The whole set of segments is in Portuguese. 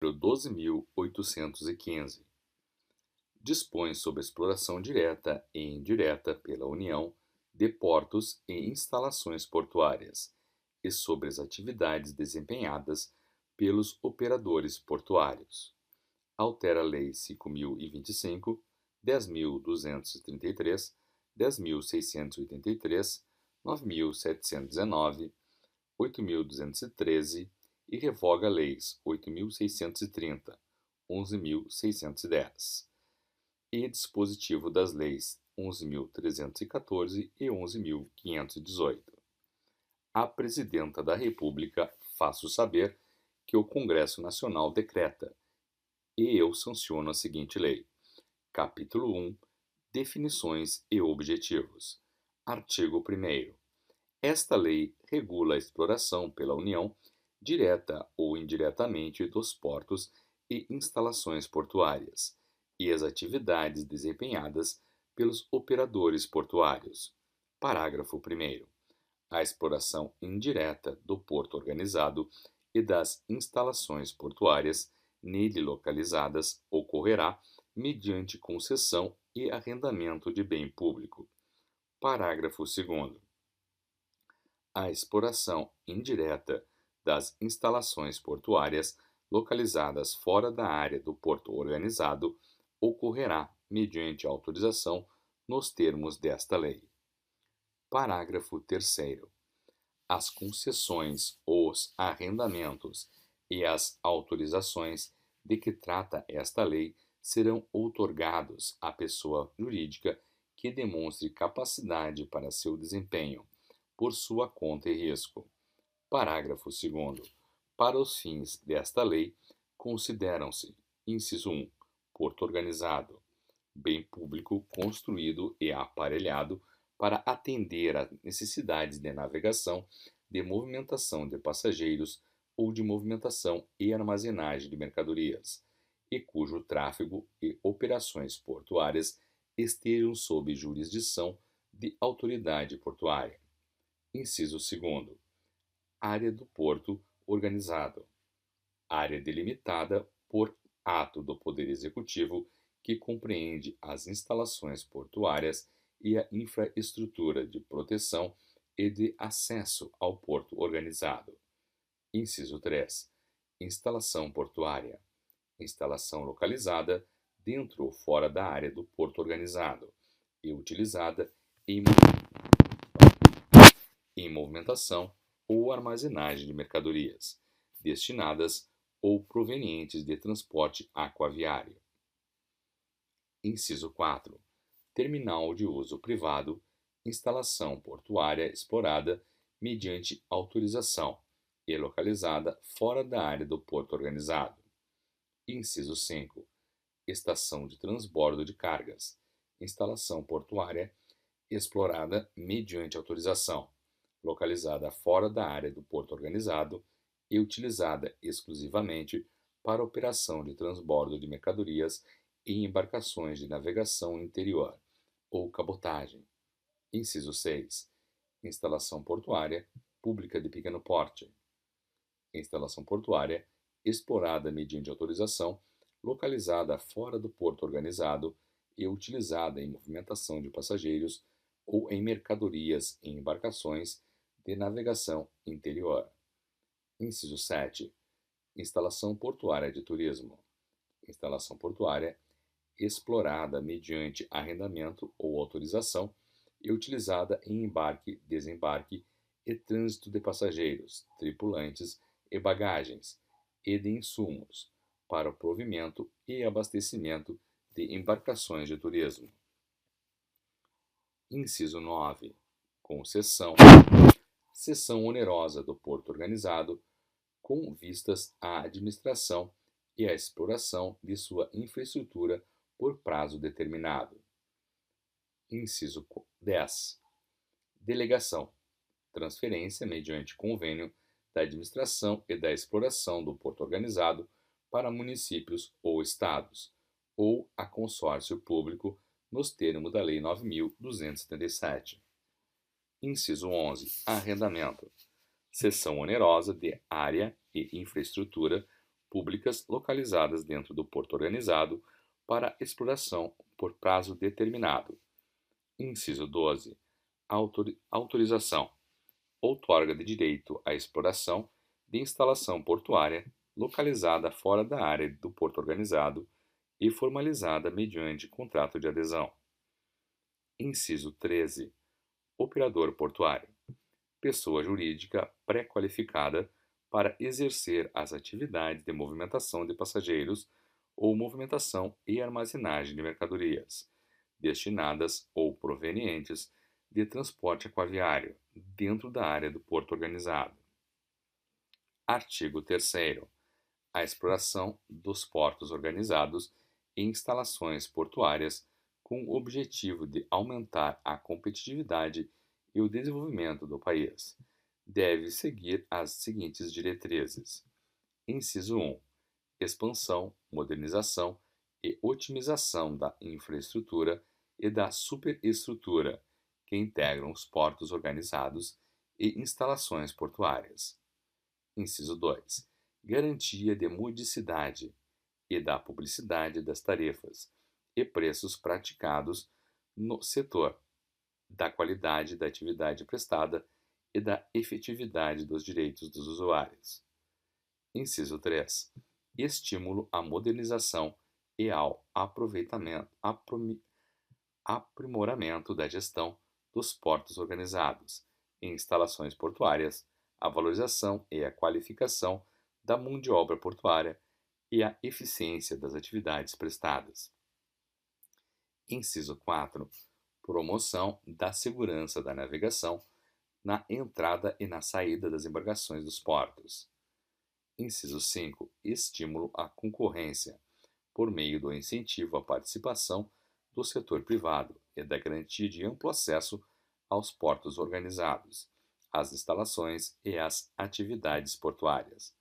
12.815. Dispõe sobre a exploração direta e indireta pela União de portos e instalações portuárias e sobre as atividades desempenhadas pelos operadores portuários. Altera a Lei 5.025, 10.233, 10.683, 9.719, 8.213 e revoga leis 8.630, 11.610 e dispositivo das leis 11.314 e 11.518. A Presidenta da República faço saber que o Congresso Nacional decreta e eu sanciono a seguinte lei. Capítulo 1. Definições e objetivos. Artigo 1º. Esta lei regula a exploração pela União, direta ou indiretamente, dos portos e instalações portuárias, e as atividades desempenhadas pelos operadores portuários. Parágrafo 1º. A exploração indireta do porto organizado e das instalações portuárias nele localizadas ocorrerá mediante concessão e arrendamento de bem público. Parágrafo 2º. A exploração indireta das instalações portuárias localizadas fora da área do porto organizado ocorrerá mediante autorização nos termos desta lei. Parágrafo 3º. As concessões, os arrendamentos e as autorizações de que trata esta lei serão outorgados à pessoa jurídica que demonstre capacidade para seu desempenho, por sua conta e risco. Parágrafo 2º. Para os fins desta lei, consideram-se: inciso 1. Porto organizado, bem público construído e aparelhado para atender às necessidades de navegação, de movimentação de passageiros ou de movimentação e armazenagem de mercadorias, e cujo tráfego e operações portuárias estejam sob jurisdição de autoridade portuária. Inciso 2º. Área do porto organizado. Área delimitada por ato do Poder Executivo que compreende as instalações portuárias e a infraestrutura de proteção e de acesso ao porto organizado. Inciso 3. Instalação portuária. Instalação localizada dentro ou fora da área do porto organizado e utilizada em movimentação ou armazenagem de mercadorias, destinadas ou provenientes de transporte aquaviário. Inciso 4. Terminal de uso privado, instalação portuária explorada mediante autorização e localizada fora da área do porto organizado. Inciso 5. Estação de transbordo de cargas, instalação portuária explorada mediante autorização, localizada fora da área do porto organizado e utilizada exclusivamente para operação de transbordo de mercadorias em embarcações de navegação interior ou cabotagem. Inciso 6. Instalação portuária pública de pequeno porte. Instalação portuária explorada mediante autorização, localizada fora do porto organizado e utilizada em movimentação de passageiros ou em mercadorias em embarcações de navegação interior. Inciso 7. Instalação portuária de turismo. Instalação portuária explorada mediante arrendamento ou autorização e utilizada em embarque, desembarque e trânsito de passageiros, tripulantes e bagagens, e de insumos, para o provimento e abastecimento de embarcações de turismo. Inciso 9. Concessão. Cessão onerosa do porto organizado, com vistas à administração e à exploração de sua infraestrutura por prazo determinado. Inciso 10. Delegação. Transferência mediante convênio da administração e da exploração do porto organizado para municípios ou estados, ou a consórcio público, nos termos da Lei 9.277. Inciso 11. Arrendamento. Cessão onerosa de área e infraestrutura públicas localizadas dentro do porto organizado para exploração por prazo determinado. Inciso 12. Autorização. Outorga de direito à exploração de instalação portuária localizada fora da área do porto organizado e formalizada mediante contrato de adesão. Inciso 13. Operador portuário. Pessoa jurídica pré-qualificada para exercer as atividades de movimentação de passageiros ou movimentação e armazenagem de mercadorias, destinadas ou provenientes de transporte aquaviário, dentro da área do porto organizado. Artigo 3º. A exploração dos portos organizados e instalações portuárias com o objetivo de aumentar a competitividade e o desenvolvimento do país deve seguir as seguintes diretrizes. Inciso 1. Expansão, modernização e otimização da infraestrutura e da superestrutura que integram os portos organizados e instalações portuárias. Inciso 2. Garantia de modicidade e da publicidade das tarifas e preços praticados no setor, da qualidade da atividade prestada e da efetividade dos direitos dos usuários. Inciso 3. Estímulo à modernização e ao aprimoramento da gestão dos portos organizados e instalações portuárias, a valorização e a qualificação da mão de obra portuária e a eficiência das atividades prestadas. Inciso 4. Promoção da segurança da navegação na entrada e na saída das embarcações dos portos. Inciso 5. Estímulo à concorrência, por meio do incentivo à participação do setor privado e da garantia de amplo acesso aos portos organizados, às instalações e às atividades portuárias.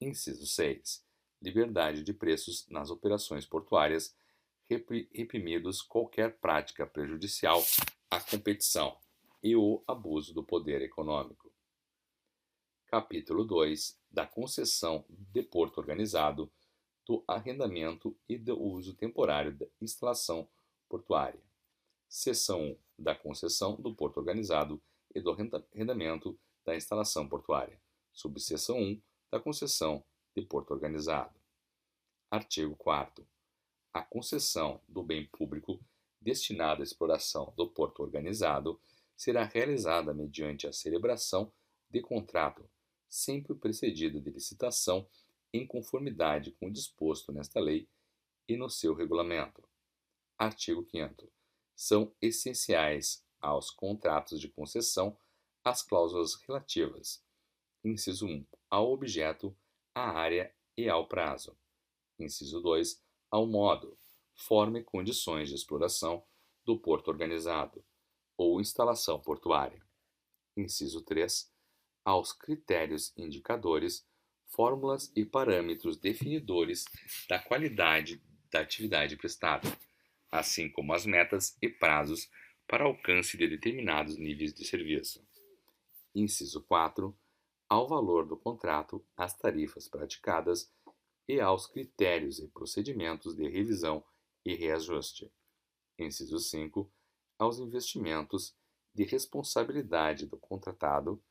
Inciso 6. Liberdade de preços nas operações portuárias, reprimidos qualquer prática prejudicial à competição e o abuso do poder econômico. Capítulo 2. Da concessão de porto organizado, do arrendamento e do uso temporário da instalação portuária. Seção 1. Da concessão do porto organizado e do arrendamento da instalação portuária. Subseção 1. Da concessão de porto organizado. Artigo 4º. A concessão do bem público destinado à exploração do porto organizado será realizada mediante a celebração de contrato, sempre precedida de licitação, em conformidade com o disposto nesta lei e no seu regulamento. Artigo 5º. São essenciais aos contratos de concessão as cláusulas relativas. Inciso 1. Ao objeto, à área e ao prazo. Inciso 2. Ao modo, forma e condições de exploração do porto organizado ou instalação portuária. Inciso 3. Aos critérios indicadores, fórmulas e parâmetros definidores da qualidade da atividade prestada, assim como as metas e prazos para alcance de determinados níveis de serviço. Inciso 4. Ao valor do contrato, às tarifas praticadas e aos critérios e procedimentos de revisão e reajuste. Inciso 5. Aos investimentos de responsabilidade do contratado.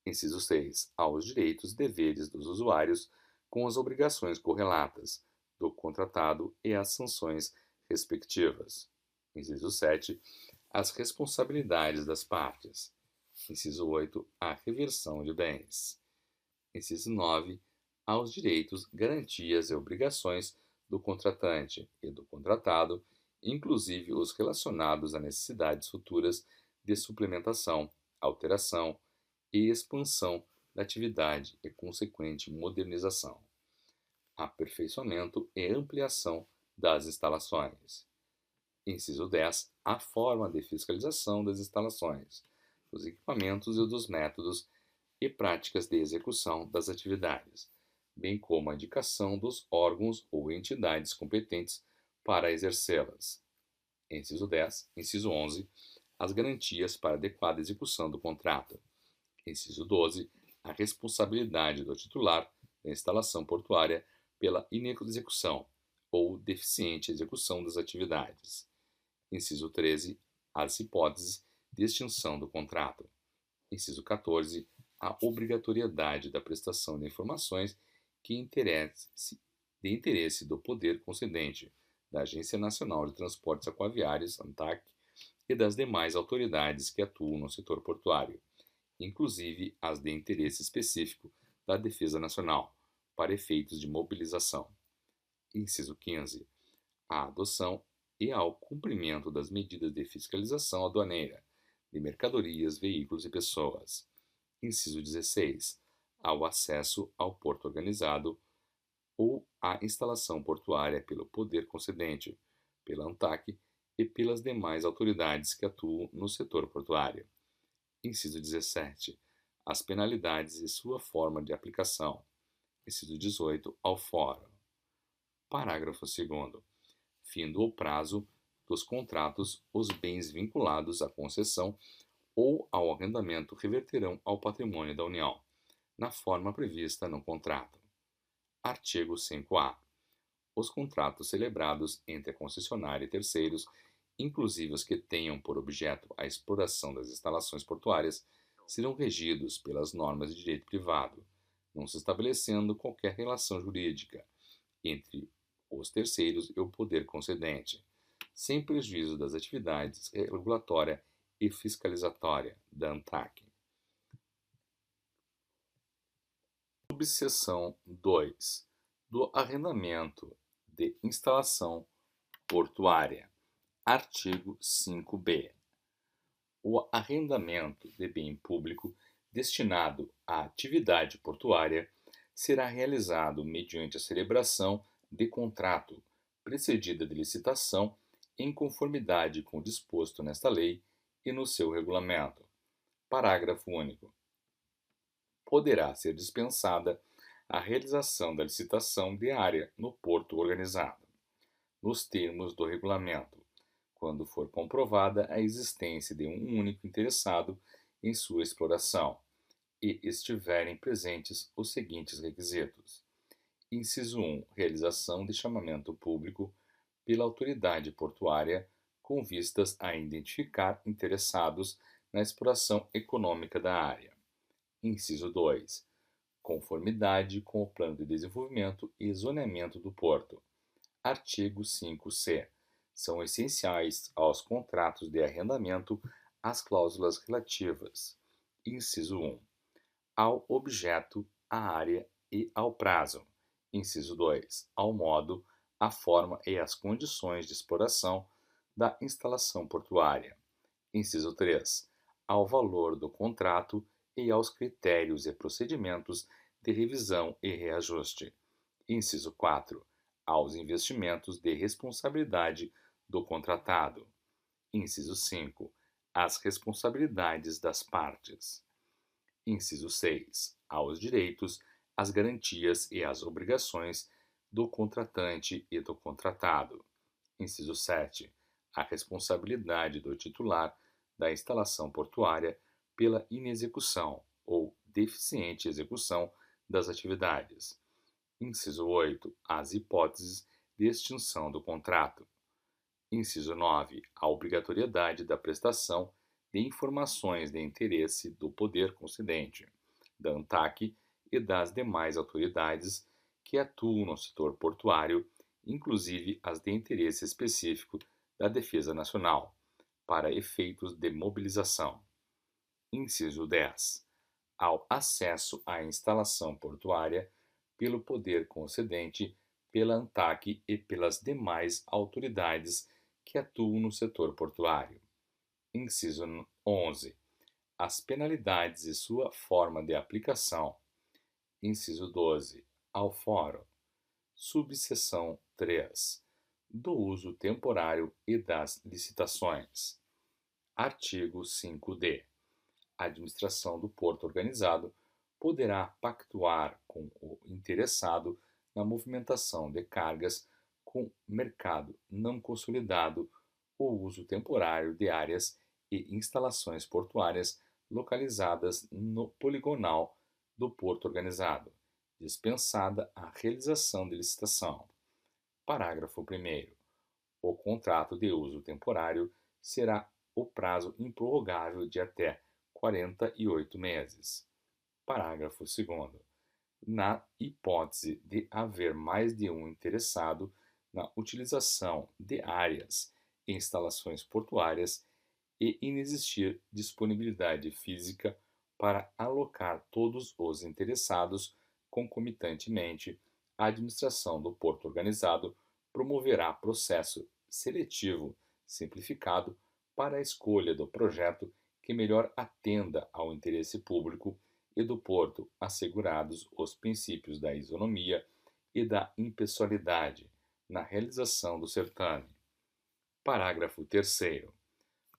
Inciso 6. Aos direitos e deveres dos usuários com as obrigações correlatas do contratado e às sanções respectivas. Inciso 7. Às responsabilidades das partes. Inciso 8. À reversão de bens. Inciso 9. Aos direitos, garantias e obrigações do contratante e do contratado, inclusive os relacionados a necessidades futuras de suplementação, alteração e expansão da atividade e consequente modernização, aperfeiçoamento e ampliação das instalações. Inciso 10. A forma de fiscalização das instalações, dos equipamentos e dos métodos e práticas de execução das atividades, bem como a indicação dos órgãos ou entidades competentes para exercê-las. Inciso 10. Inciso 11. As garantias para adequada execução do contrato. Inciso 12. A responsabilidade do titular da instalação portuária pela inexecução ou deficiente execução das atividades. Inciso 13. As hipóteses de extinção do contrato. Inciso 14. A obrigatoriedade da prestação de informações de interesse do poder concedente, da Agência Nacional de Transportes Aquaviários, ANTAQ, e das demais autoridades que atuam no setor portuário, inclusive as de interesse específico da Defesa Nacional, para efeitos de mobilização. Inciso 15. A adoção e ao cumprimento das medidas de fiscalização aduaneira de mercadorias, veículos e pessoas. Inciso 16. Ao acesso ao porto organizado ou à instalação portuária pelo poder concedente, pela ANTAQ e pelas demais autoridades que atuam no setor portuário. Inciso 17. As penalidades e sua forma de aplicação. Inciso 18. Ao fórum. Parágrafo 2º. Findo o prazo dos contratos, os bens vinculados à concessão ou ao arrendamento reverterão ao patrimônio da União, na forma prevista no contrato. Artigo 5-A. Os contratos celebrados entre a concessionária e terceiros, inclusive os que tenham por objeto a exploração das instalações portuárias, serão regidos pelas normas de direito privado, não se estabelecendo qualquer relação jurídica entre os terceiros e o poder concedente, sem prejuízo das atividades regulatória e fiscalizatória da ANTAQ. Subseção 2. Do arrendamento de instalação portuária. Artigo 5-B. O arrendamento de bem público destinado à atividade portuária será realizado mediante a celebração de contrato, precedida de licitação, em conformidade com o disposto nesta lei e no seu regulamento. Parágrafo único. Poderá ser dispensada a realização da licitação de área no porto organizado, nos termos do regulamento, quando for comprovada a existência de um único interessado em sua exploração e estiverem presentes os seguintes requisitos. Inciso 1. Realização de chamamento público pela autoridade portuária com vistas a identificar interessados na exploração econômica da área. Inciso 2. Conformidade com o plano de desenvolvimento e zoneamento do porto. Artigo 5-C. São essenciais aos contratos de arrendamento as cláusulas relativas. Inciso 1. Ao objeto, à área e ao prazo. Inciso 2. Ao modo, à forma e às condições de exploração da instalação portuária. Inciso 3. Ao valor do contrato e aos critérios e procedimentos de revisão e reajuste. Inciso 4. Aos investimentos de responsabilidade do contratado. Inciso 5. Às responsabilidades das partes. Inciso 6. Aos direitos, às garantias e às obrigações do contratante e do contratado. Inciso 7. A responsabilidade do titular da instalação portuária pela inexecução ou deficiente execução das atividades. Inciso 8. As hipóteses de extinção do contrato. Inciso 9. A obrigatoriedade da prestação de informações de interesse do poder concedente, da ANTAQ e das demais autoridades que atuam no setor portuário, inclusive as de interesse específico da Defesa Nacional, para efeitos de mobilização. Inciso 10. Ao acesso à instalação portuária pelo poder concedente, pela ANTAQ e pelas demais autoridades que atuam no setor portuário. Inciso 11. As penalidades e sua forma de aplicação. Inciso 12. Ao fórum. Subseção 3. Do uso temporário e das licitações. Artigo 5-D. A administração do porto organizado poderá pactuar com o interessado na movimentação de cargas com mercado não consolidado o uso temporário de áreas e instalações portuárias localizadas no poligonal do porto organizado, dispensada a realização de licitação. Parágrafo 1º. O contrato de uso temporário será o prazo improrrogável de até 48 meses. Parágrafo 2º. Na hipótese de haver mais de um interessado na utilização de áreas e instalações portuárias e inexistir disponibilidade física para alocar todos os interessados concomitantemente, a administração do porto organizado promoverá processo seletivo simplificado para a escolha do projeto que melhor atenda ao interesse público e do porto, assegurados os princípios da isonomia e da impessoalidade na realização do certame. Parágrafo 3º.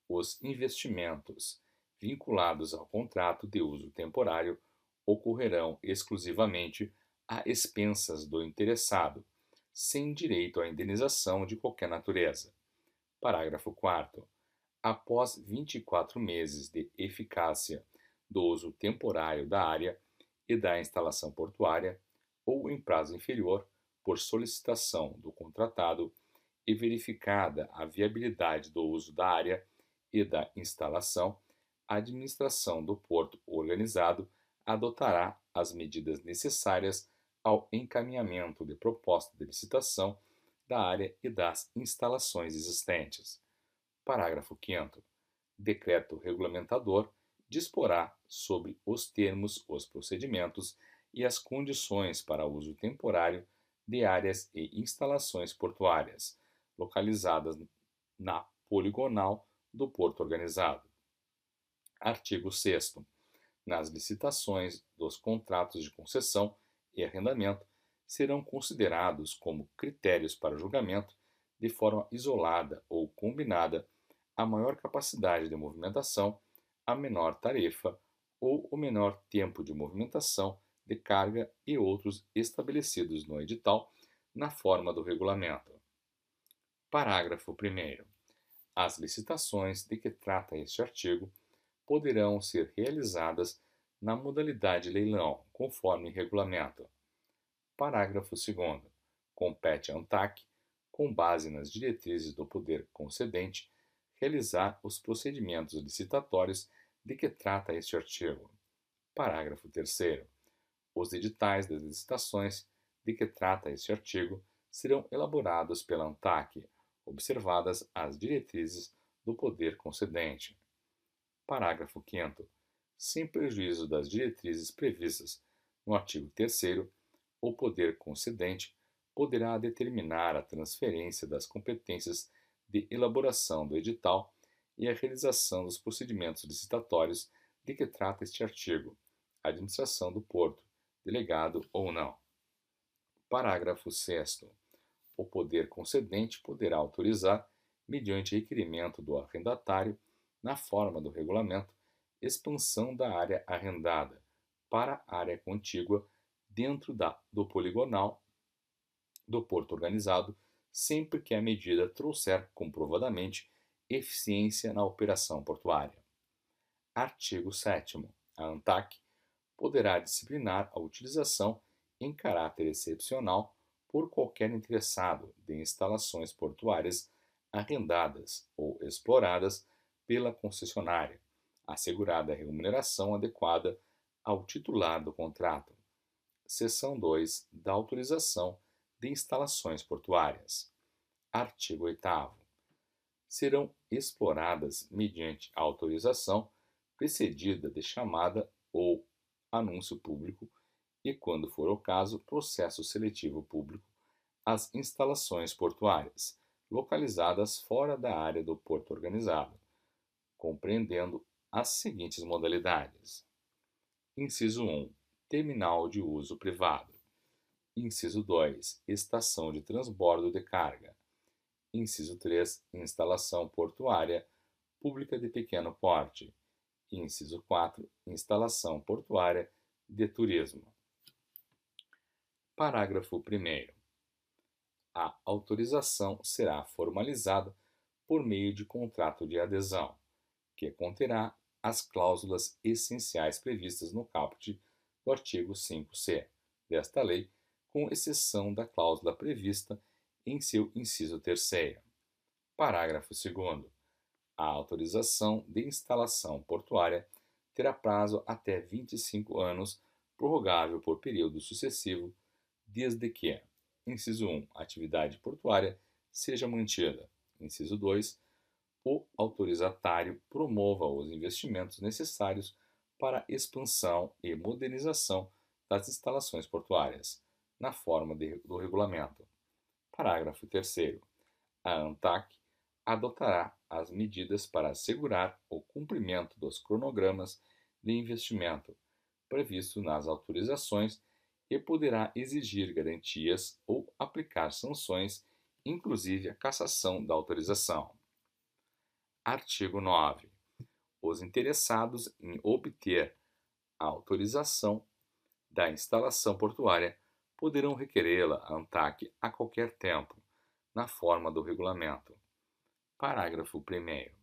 Os investimentos vinculados ao contrato de uso temporário ocorrerão exclusivamente a expensas do interessado, sem direito à indenização de qualquer natureza. Parágrafo 4º. Após 24 meses de eficácia do uso temporário da área e da instalação portuária, ou em prazo inferior, por solicitação do contratado, e verificada a viabilidade do uso da área e da instalação, a administração do porto organizado adotará as medidas necessárias ao encaminhamento de proposta de licitação da área e das instalações existentes. Parágrafo 5º. Decreto regulamentador disporá sobre os termos, os procedimentos e as condições para uso temporário de áreas e instalações portuárias localizadas na poligonal do porto organizado. Artigo 6º. Nas licitações dos contratos de concessão e arrendamento serão considerados como critérios para julgamento, de forma isolada ou combinada, a maior capacidade de movimentação, a menor tarifa ou o menor tempo de movimentação de carga e outros estabelecidos no edital na forma do regulamento. Parágrafo 1º. As licitações de que trata este artigo poderão ser realizadas na modalidade leilão, conforme regulamento. Parágrafo 2º. Compete à ANTAC, com base nas diretrizes do poder concedente, realizar os procedimentos licitatórios de que trata este artigo. Parágrafo 3º. Os editais das licitações de que trata este artigo serão elaborados pela ANTAC, observadas as diretrizes do poder concedente. Parágrafo 5º. Sem prejuízo das diretrizes previstas no artigo 3º, o poder concedente poderá determinar a transferência das competências de elaboração do edital e a realização dos procedimentos licitatórios de que trata este artigo, administração do porto, delegado ou não. Parágrafo 6º. O poder concedente poderá autorizar, mediante requerimento do arrendatário, na forma do regulamento, expansão da área arrendada para a área contígua dentro do poligonal do porto organizado, sempre que a medida trouxer comprovadamente eficiência na operação portuária. Artigo 7º. A ANTAC poderá disciplinar a utilização em caráter excepcional por qualquer interessado de instalações portuárias arrendadas ou exploradas pela concessionária, assegurada a remuneração adequada ao titular do contrato. Seção 2 da autorização de instalações portuárias. Artigo 8º. Serão exploradas mediante autorização precedida de chamada ou anúncio público e, quando for o caso, processo seletivo público, as instalações portuárias localizadas fora da área do porto organizado, compreendendo as seguintes modalidades. Inciso 1. Terminal de uso privado. Inciso 2. Estação de transbordo de carga. Inciso 3. Instalação portuária pública de pequeno porte. Inciso 4. Instalação portuária de turismo. Parágrafo 1º. A autorização será formalizada por meio de contrato de adesão, que conterá as cláusulas essenciais previstas no caput do artigo 5C, desta lei, com exceção da cláusula prevista em seu inciso 3º. Parágrafo 2º. A autorização de instalação portuária terá prazo até 25 anos, prorrogável por período sucessivo, desde que: inciso 1, a atividade portuária seja mantida. Inciso 2, o autorizatário promova os investimentos necessários para a expansão e modernização das instalações portuárias, na forma do regulamento. Parágrafo 3º. A ANTAC adotará as medidas para assegurar o cumprimento dos cronogramas de investimento previstos nas autorizações e poderá exigir garantias ou aplicar sanções, inclusive a cassação da autorização. Artigo 9. Os interessados em obter a autorização da instalação portuária poderão requerê-la à ANTAC a qualquer tempo, na forma do regulamento. Parágrafo 1º.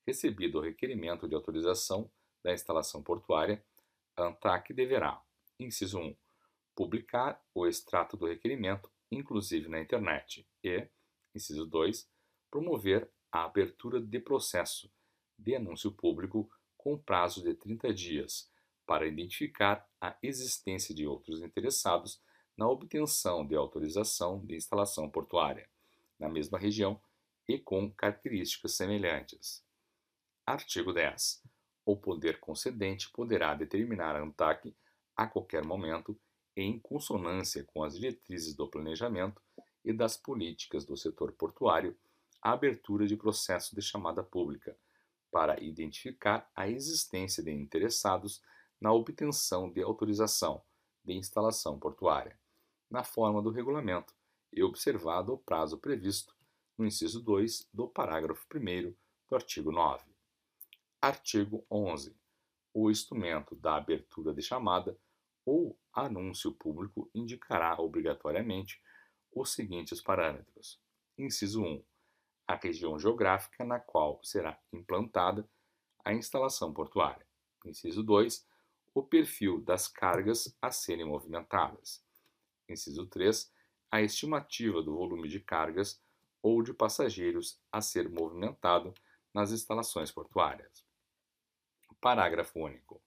Recebido o requerimento de autorização da instalação portuária, a ANTAC deverá: inciso 1, publicar o extrato do requerimento, inclusive na internet, e, inciso 2, promover a abertura de processo de anúncio público com prazo de 30 dias, para identificar a existência de outros interessados na obtenção de autorização de instalação portuária, na mesma região e com características semelhantes. Artigo 10. O poder concedente poderá determinar a ANTAC, a qualquer momento, em consonância com as diretrizes do planejamento e das políticas do setor portuário, a abertura de processo de chamada pública, para identificar a existência de interessados na obtenção de autorização de instalação portuária, na forma do regulamento e observado o prazo previsto no inciso 2 do parágrafo 1º do artigo 9. Artigo 11. O instrumento da abertura de chamada ou anúncio público indicará obrigatoriamente os seguintes parâmetros. Inciso 1. A região geográfica na qual será implantada a instalação portuária. Inciso 2. O perfil das cargas a serem movimentadas. Inciso 3. A estimativa do volume de cargas ou de passageiros a ser movimentado nas instalações portuárias. Parágrafo único.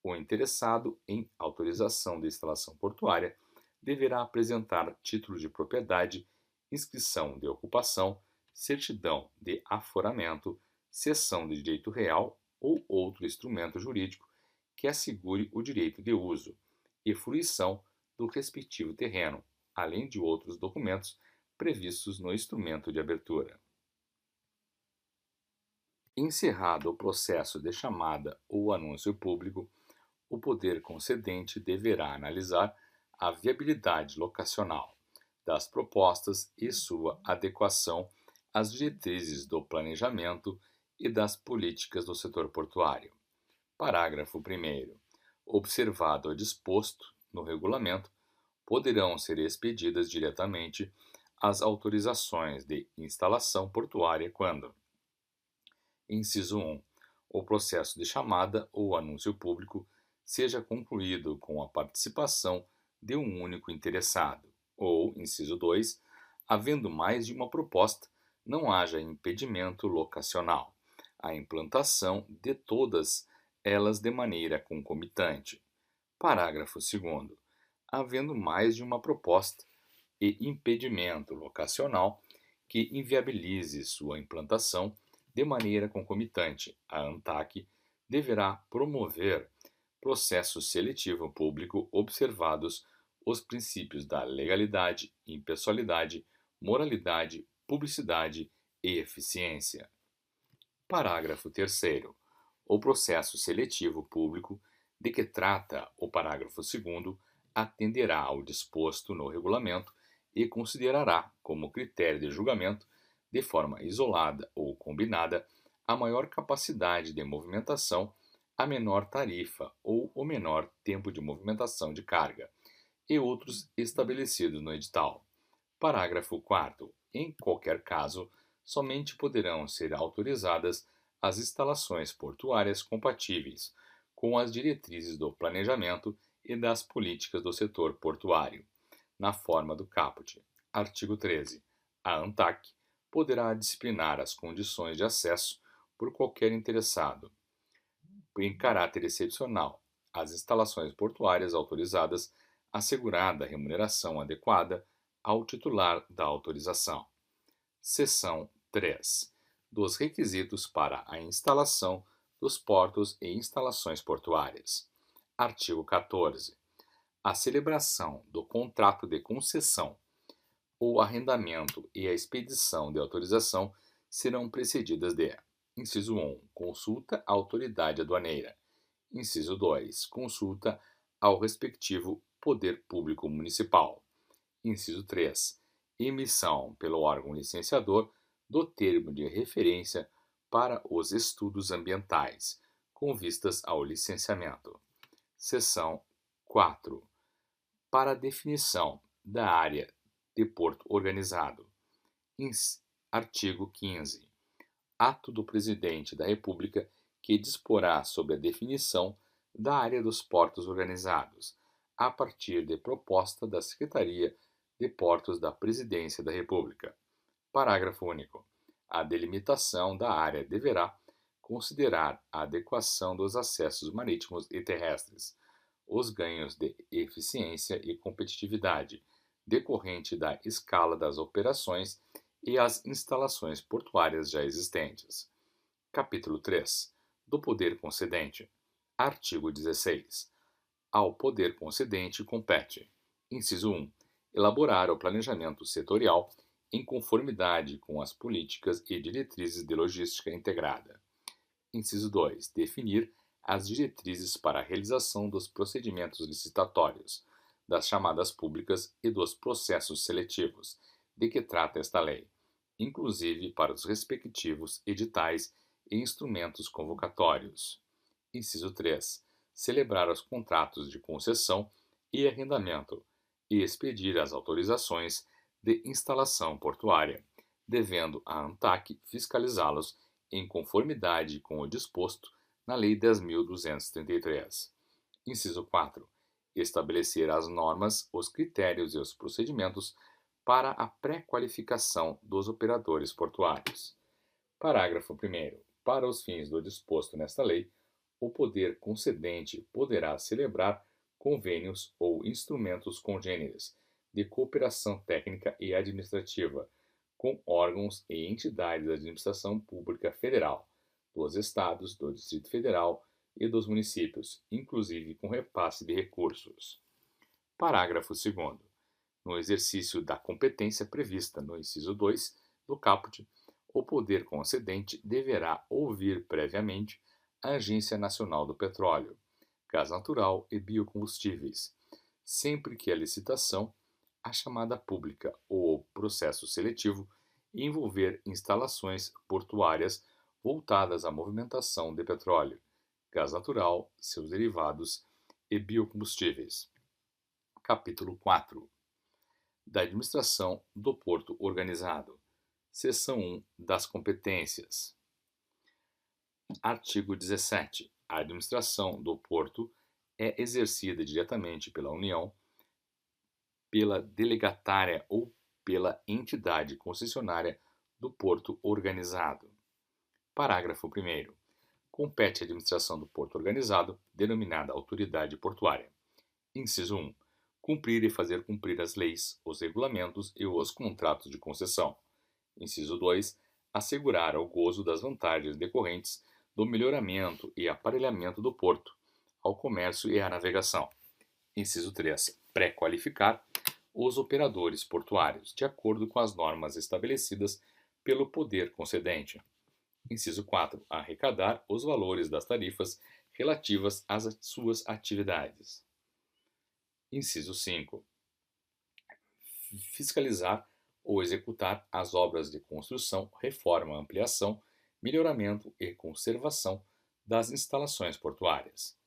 O interessado em autorização de instalação portuária deverá apresentar título de propriedade, inscrição de ocupação, certidão de aforamento, cessão de direito real ou outro instrumento jurídico que assegure o direito de uso e fruição do respectivo terreno, além de outros documentos previstos no instrumento de abertura. Encerrado o processo de chamada ou anúncio público, o poder concedente deverá analisar a viabilidade locacional das propostas e sua adequação às diretrizes do planejamento e das políticas do setor portuário. Parágrafo 1º. Observado o disposto no regulamento, poderão ser expedidas diretamente as autorizações de instalação portuária quando: inciso 1. O processo de chamada ou anúncio público seja concluído com a participação de um único interessado, ou, inciso 2, havendo mais de uma proposta, não haja impedimento locacional à implantação de todas elas de maneira concomitante. Parágrafo 2º. Havendo mais de uma proposta e impedimento locacional que inviabilize sua implantação de maneira concomitante, a ANTAC deverá promover processo seletivo público observados os princípios da legalidade, impessoalidade, moralidade, publicidade e eficiência. Parágrafo 3º. O processo seletivo público de que trata o parágrafo 2º atenderá ao disposto no regulamento e considerará como critério de julgamento, de forma isolada ou combinada, a maior capacidade de movimentação, a menor tarifa ou o menor tempo de movimentação de carga, e outros estabelecidos no edital. Parágrafo 4º. Em qualquer caso, somente poderão ser autorizadas as instalações portuárias compatíveis com as diretrizes do planejamento e das políticas do setor portuário, na forma do caput. Artigo 13. A ANTAC poderá disciplinar as condições de acesso por qualquer interessado, em caráter excepcional, às instalações portuárias autorizadas, assegurada a remuneração adequada ao titular da autorização. Seção 3. Dos requisitos para a instalação dos portos e instalações portuárias. Artigo 14. A celebração do contrato de concessão ou arrendamento e a expedição de autorização serão precedidas de: inciso 1, consulta à autoridade aduaneira; inciso 2, consulta ao respectivo poder público municipal; inciso 3, emissão pelo órgão licenciador do termo de referência para os estudos ambientais, com vistas ao licenciamento. Seção 4. Para a definição da área de porto organizado. Artigo 15. Ato do Presidente da República que disporá sobre a definição da área dos portos organizados, a partir de proposta da Secretaria de Portos da Presidência da República. Parágrafo único. A delimitação da área deverá considerar a adequação dos acessos marítimos e terrestres, os ganhos de eficiência e competitividade decorrente da escala das operações e as instalações portuárias já existentes. Capítulo 3. Do poder concedente. Artigo 16. Ao poder concedente compete: inciso 1, elaborar o planejamento setorial em conformidade com as políticas e diretrizes de logística integrada. Inciso 2, definir as diretrizes para a realização dos procedimentos licitatórios, das chamadas públicas e dos processos seletivos, de que trata esta lei, inclusive para os respectivos editais e instrumentos convocatórios. Inciso 3. Celebrar os contratos de concessão e arrendamento e expedir as autorizações de instalação portuária, devendo a ANTAC fiscalizá-los em conformidade com o disposto na Lei 10.233. Inciso 4. Estabelecer as normas, os critérios e os procedimentos para a pré-qualificação dos operadores portuários. Parágrafo 1º. Para os fins do disposto nesta lei, o poder concedente poderá celebrar convênios ou instrumentos congêneres de cooperação técnica e administrativa com órgãos e entidades da administração pública federal, dos estados, do Distrito Federal e dos municípios, inclusive com repasse de recursos. Parágrafo 2º. No exercício da competência prevista no inciso 2 do caput, o poder concedente deverá ouvir previamente a Agência Nacional do Petróleo, Gás Natural e Biocombustíveis, sempre que a licitação, a chamada pública ou o processo seletivo envolver instalações portuárias voltadas à movimentação de petróleo, gás natural, seus derivados e biocombustíveis. Capítulo 4. Da administração do porto organizado. Seção 1. Das competências. Artigo 17. A administração do porto é exercida diretamente pela União, pela delegatária ou pela entidade concessionária do porto organizado. Parágrafo 1º. Compete à administração do porto organizado, denominada autoridade portuária. Inciso 1. Cumprir e fazer cumprir as leis, os regulamentos e os contratos de concessão. Inciso 2. Assegurar ao gozo das vantagens decorrentes do melhoramento e aparelhamento do porto, ao comércio e à navegação. Inciso 3. Pré-qualificar os operadores portuários, de acordo com as normas estabelecidas pelo poder concedente. Inciso 4. Arrecadar os valores das tarifas relativas às suas atividades. Inciso 5. Fiscalizar ou executar as obras de construção, reforma, ampliação, melhoramento e conservação das instalações portuárias.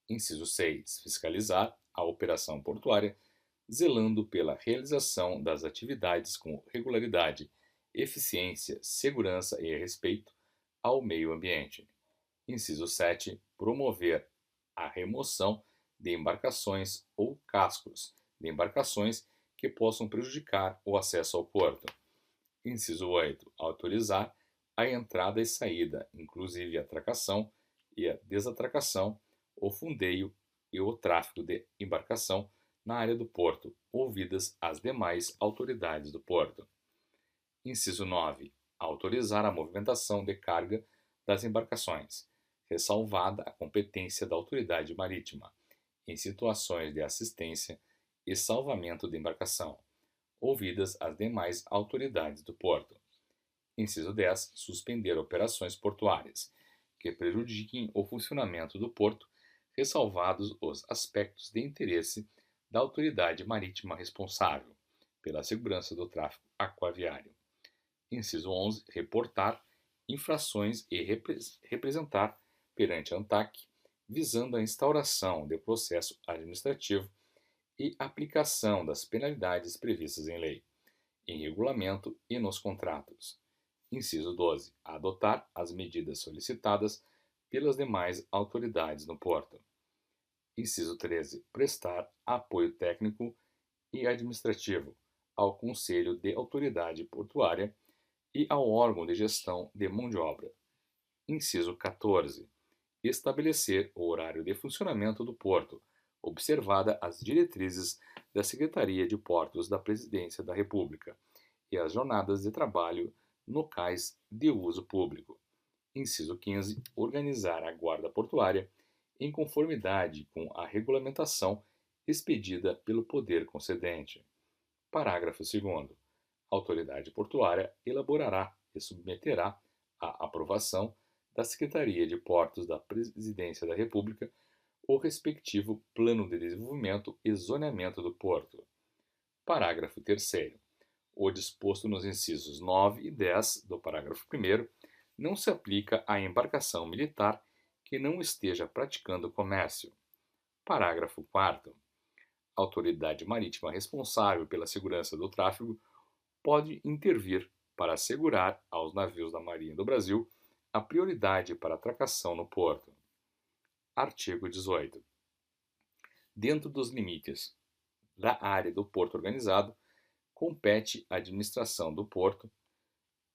Inciso 6. Fiscalizar a operação portuária, zelando pela realização das atividades com regularidade, eficiência, segurança e respeito ao meio ambiente. Inciso 7. Promover a remoção de embarcações ou cascos de embarcações que possam prejudicar o acesso ao porto. Inciso 8. Autorizar a entrada e saída, inclusive a atracação e a desatracação, o fundeio e o tráfego de embarcação na área do porto, ouvidas as demais autoridades do porto. Inciso 9. Autorizar a movimentação de carga das embarcações, ressalvada a competência da autoridade marítima, em situações de assistência e salvamento de embarcação, ouvidas as demais autoridades do porto. Inciso 10. Suspender operações portuárias que prejudiquem o funcionamento do porto, ressalvados os aspectos de interesse da autoridade marítima responsável pela segurança do tráfego aquaviário. Inciso 11. Reportar infrações e representar perante a ANTAC, visando a instauração de processo administrativo e aplicação das penalidades previstas em lei, em regulamento e nos contratos. Inciso 12. Adotar as medidas solicitadas pelas demais autoridades no porto. Inciso 13. Prestar apoio técnico e administrativo ao Conselho de Autoridade Portuária e ao órgão de gestão de mão de obra. Inciso 14. Estabelecer o horário de funcionamento do porto, observada as diretrizes da Secretaria de Portos da Presidência da República e as jornadas de trabalho no cais de uso público. Inciso 15. Organizar a guarda portuária em conformidade com a regulamentação expedida pelo poder concedente. Parágrafo 2º. A autoridade portuária elaborará e submeterá à aprovação da Secretaria de Portos da Presidência da República o respectivo Plano de Desenvolvimento e Zoneamento do Porto. Parágrafo 3º. O disposto nos incisos 9 e 10 do parágrafo 1º não se aplica à embarcação militar que não esteja praticando comércio. Parágrafo 4º. A autoridade marítima responsável pela segurança do tráfego pode intervir para assegurar aos navios da Marinha do Brasil a prioridade para atracação no porto. Artigo 18. Dentro dos limites da área do porto organizado, compete à administração do porto,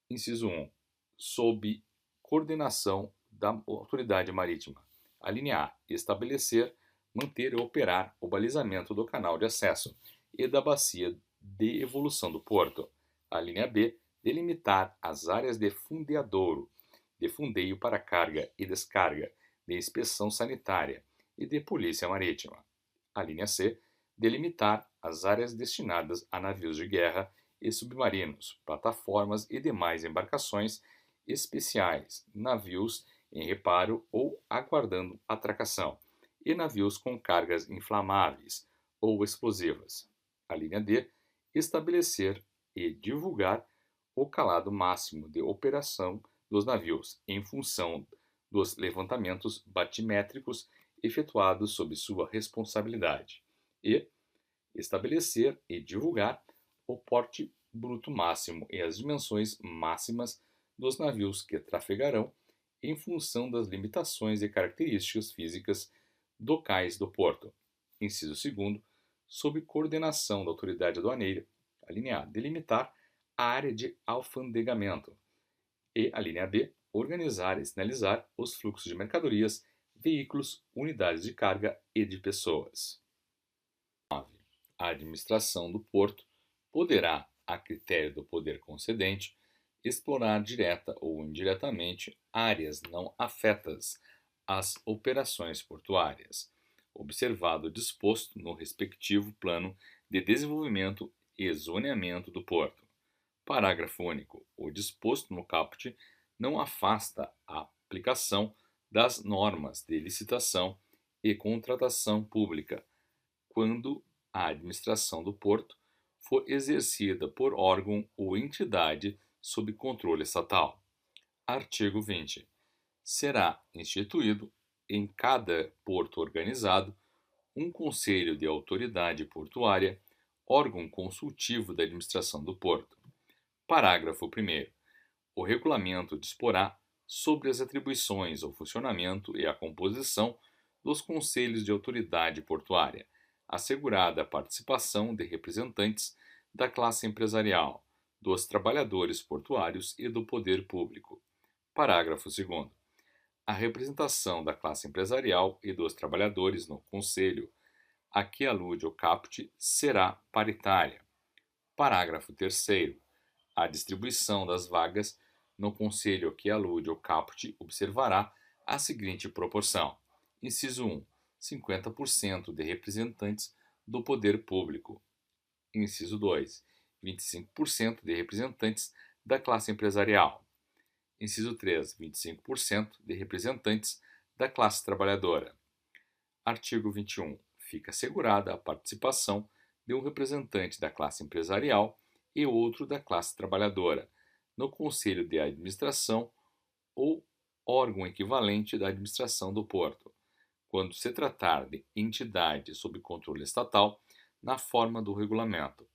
inciso 1, sob coordenação da autoridade marítima. A linha A. Estabelecer, manter e operar o balizamento do canal de acesso e da bacia de evolução do porto. A linha B. Delimitar as áreas de fundeadouro, de fundeio para carga e descarga, de inspeção sanitária e de polícia marítima. A linha C. Delimitar as áreas destinadas a navios de guerra e submarinos, plataformas e demais embarcações especiais, navios em reparo ou aguardando atracação, e navios com cargas inflamáveis ou explosivas. A linha D. Estabelecer e divulgar o calado máximo de operação dos navios, em função dos levantamentos batimétricos efetuados sob sua responsabilidade, e estabelecer e divulgar o porte bruto máximo e as dimensões máximas dos navios que trafegarão em função das limitações e características físicas do cais do porto. Inciso 2º, sob coordenação da autoridade aduaneira, a linha A, delimitar a área de alfandegamento e a linha B, organizar e sinalizar os fluxos de mercadorias, veículos, unidades de carga e de pessoas. 9. A administração do porto poderá, a critério do poder concedente, explorar direta ou indiretamente áreas não afetas às operações portuárias, observado o disposto no respectivo Plano de Desenvolvimento e Zoneamento do Porto. Parágrafo único. O disposto no caput não afasta a aplicação das normas de licitação e contratação pública, quando a administração do porto for exercida por órgão ou entidade sob controle estatal. Artigo 20. Será instituído em cada porto organizado um conselho de autoridade portuária, órgão consultivo da administração do porto. Parágrafo 1º. O regulamento disporá sobre as atribuições, o funcionamento e a composição dos conselhos de autoridade portuária, assegurada a participação de representantes da classe empresarial, dos trabalhadores portuários e do poder público. Parágrafo 2º. A representação da classe empresarial e dos trabalhadores no conselho a que alude o caput será paritária. Parágrafo 3º. A distribuição das vagas no conselho a que alude o caput observará a seguinte proporção: inciso 1, 50% de representantes do poder público; inciso 2, 25% de representantes da classe empresarial; inciso 3, 25% de representantes da classe trabalhadora. Artigo 21. Fica assegurada a participação de um representante da classe empresarial e outro da classe trabalhadora no Conselho de Administração ou órgão equivalente da administração do porto, quando se tratar de entidade sob controle estatal, na forma do regulamento.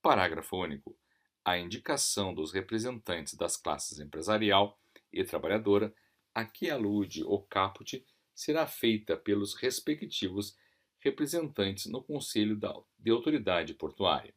Parágrafo único. A indicação dos representantes das classes empresarial e trabalhadora a que alude o caput será feita pelos respectivos representantes no Conselho de Autoridade Portuária.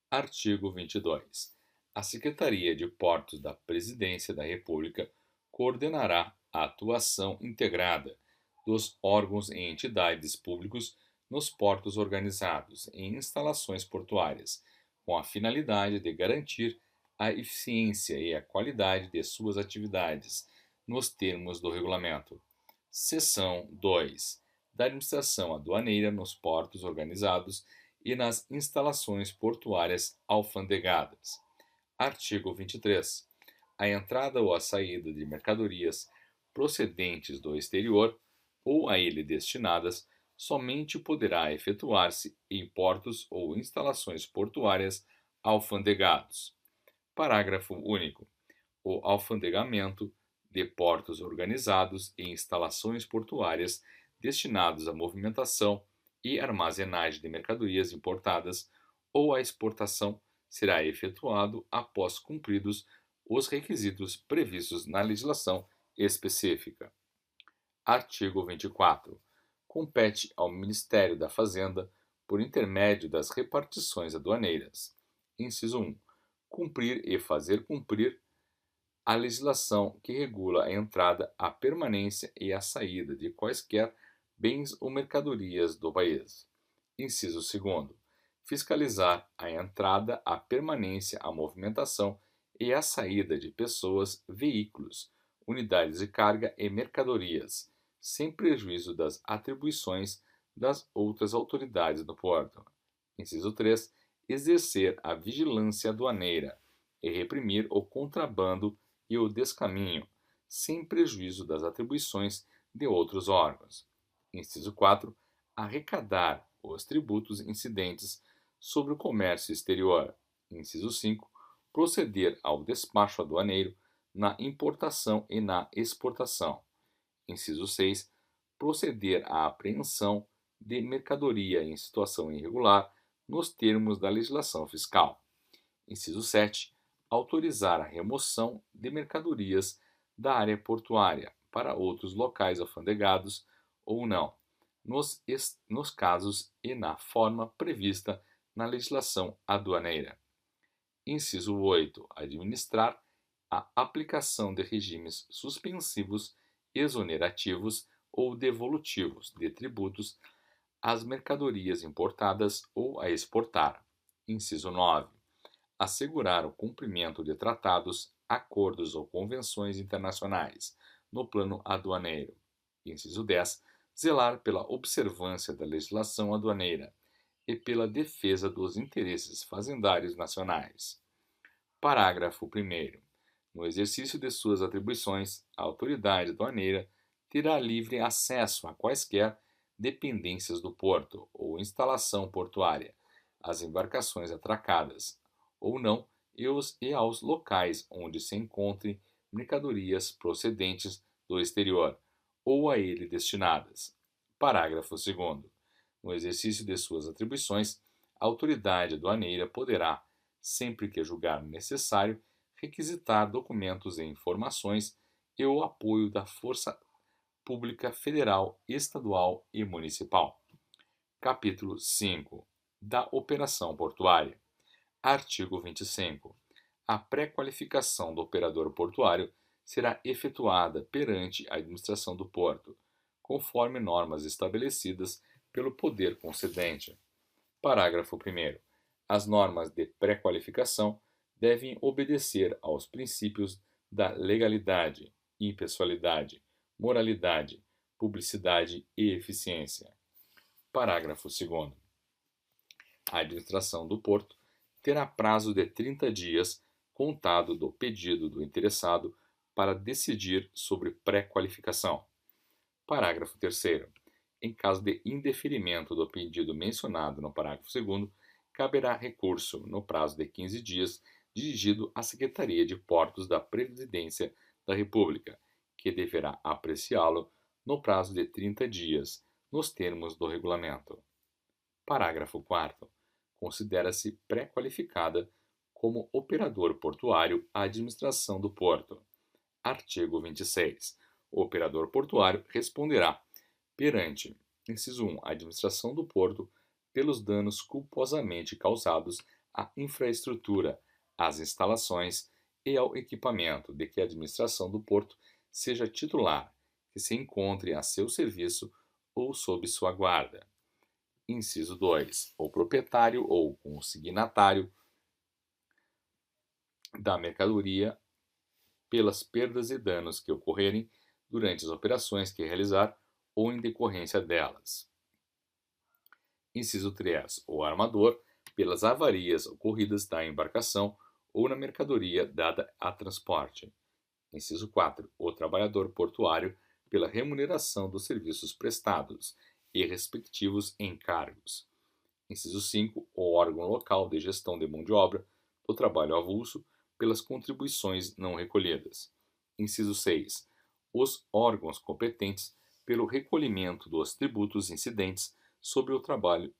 Artigo 22. A Secretaria de Portos da Presidência da República coordenará a atuação integrada dos órgãos e entidades públicos nos portos organizados em instalações portuárias, com a finalidade de garantir a eficiência e a qualidade de suas atividades, nos termos do regulamento. Seção 2. Da administração aduaneira nos portos organizados e nas instalações portuárias alfandegadas. Artigo 23. A entrada ou a saída de mercadorias procedentes do exterior ou a ele destinadas somente poderá efetuar-se em portos ou instalações portuárias alfandegados. Parágrafo único. O alfandegamento de portos organizados e instalações portuárias destinados à movimentação e armazenagem de mercadorias importadas ou à exportação será efetuado após cumpridos os requisitos previstos na legislação específica. Artigo 24. Compete ao Ministério da Fazenda, por intermédio das repartições aduaneiras: inciso 1. Cumprir e fazer cumprir a legislação que regula a entrada, a permanência e a saída de quaisquer bens ou mercadorias do país. Inciso 2. Fiscalizar a entrada, a permanência, a movimentação e a saída de pessoas, veículos, unidades de carga e mercadorias, sem prejuízo das atribuições das outras autoridades do porto. Inciso 3. Exercer a vigilância aduaneira e reprimir o contrabando e o descaminho, sem prejuízo das atribuições de outros órgãos. Inciso 4. Arrecadar os tributos incidentes sobre o comércio exterior. Inciso 5. Proceder ao despacho aduaneiro na importação e na exportação. Inciso 6. Proceder à apreensão de mercadoria em situação irregular nos termos da legislação fiscal. Inciso 7. Autorizar a remoção de mercadorias da área portuária para outros locais alfandegados ou não, nos casos e na forma prevista na legislação aduaneira. Inciso 8. Administrar a aplicação de regimes suspensivos, exonerativos ou devolutivos de tributos às mercadorias importadas ou a exportar. Inciso 9. Assegurar o cumprimento de tratados, acordos ou convenções internacionais no plano aduaneiro. Inciso 10. Zelar pela observância da legislação aduaneira e pela defesa dos interesses fazendários nacionais. Parágrafo 1º. No exercício de suas atribuições, a autoridade aduaneira terá livre acesso a quaisquer dependências do porto ou instalação portuária, às embarcações atracadas ou não e aos locais onde se encontrem mercadorias procedentes do exterior ou a ele destinadas. Parágrafo 2º. No exercício de suas atribuições, a autoridade aduaneira poderá, sempre que julgar necessário, requisitar documentos e informações e o apoio da Força pública federal, estadual e municipal. Capítulo 5 da Operação Portuária. Artigo 25. A pré-qualificação do operador portuário será efetuada perante a administração do porto, conforme normas estabelecidas pelo poder concedente. Parágrafo 1º. As normas de pré-qualificação devem obedecer aos princípios da legalidade, impessoalidade, moralidade, publicidade e eficiência. Parágrafo 2º. A administração do porto terá prazo de 30 dias contado do pedido do interessado para decidir sobre pré-qualificação. Parágrafo 3º. Em caso de indeferimento do pedido mencionado no parágrafo 2º, caberá recurso, no prazo de 15 dias, dirigido à Secretaria de Portos da Presidência da República, que deverá apreciá-lo no prazo de 30 dias, nos termos do regulamento. Parágrafo 4º. Considera-se pré-qualificada como operador portuário a administração do porto. Artigo 26. O operador portuário responderá perante, inciso 1, a administração do porto pelos danos culposamente causados à infraestrutura, às instalações e ao equipamento de que a administração do porto seja titular, que se encontre a seu serviço ou sob sua guarda. Inciso 2. O proprietário ou consignatário da mercadoria pelas perdas e danos que ocorrerem durante as operações que realizar ou em decorrência delas. Inciso 3. O armador pelas avarias ocorridas na embarcação ou na mercadoria dada a transporte. Inciso 4. O trabalhador portuário pela remuneração dos serviços prestados e respectivos encargos. Inciso 5. O órgão local de gestão de mão de obra do trabalho avulso pelas contribuições não recolhidas. Inciso 6. Os órgãos competentes pelo recolhimento dos tributos incidentes sobre o trabalho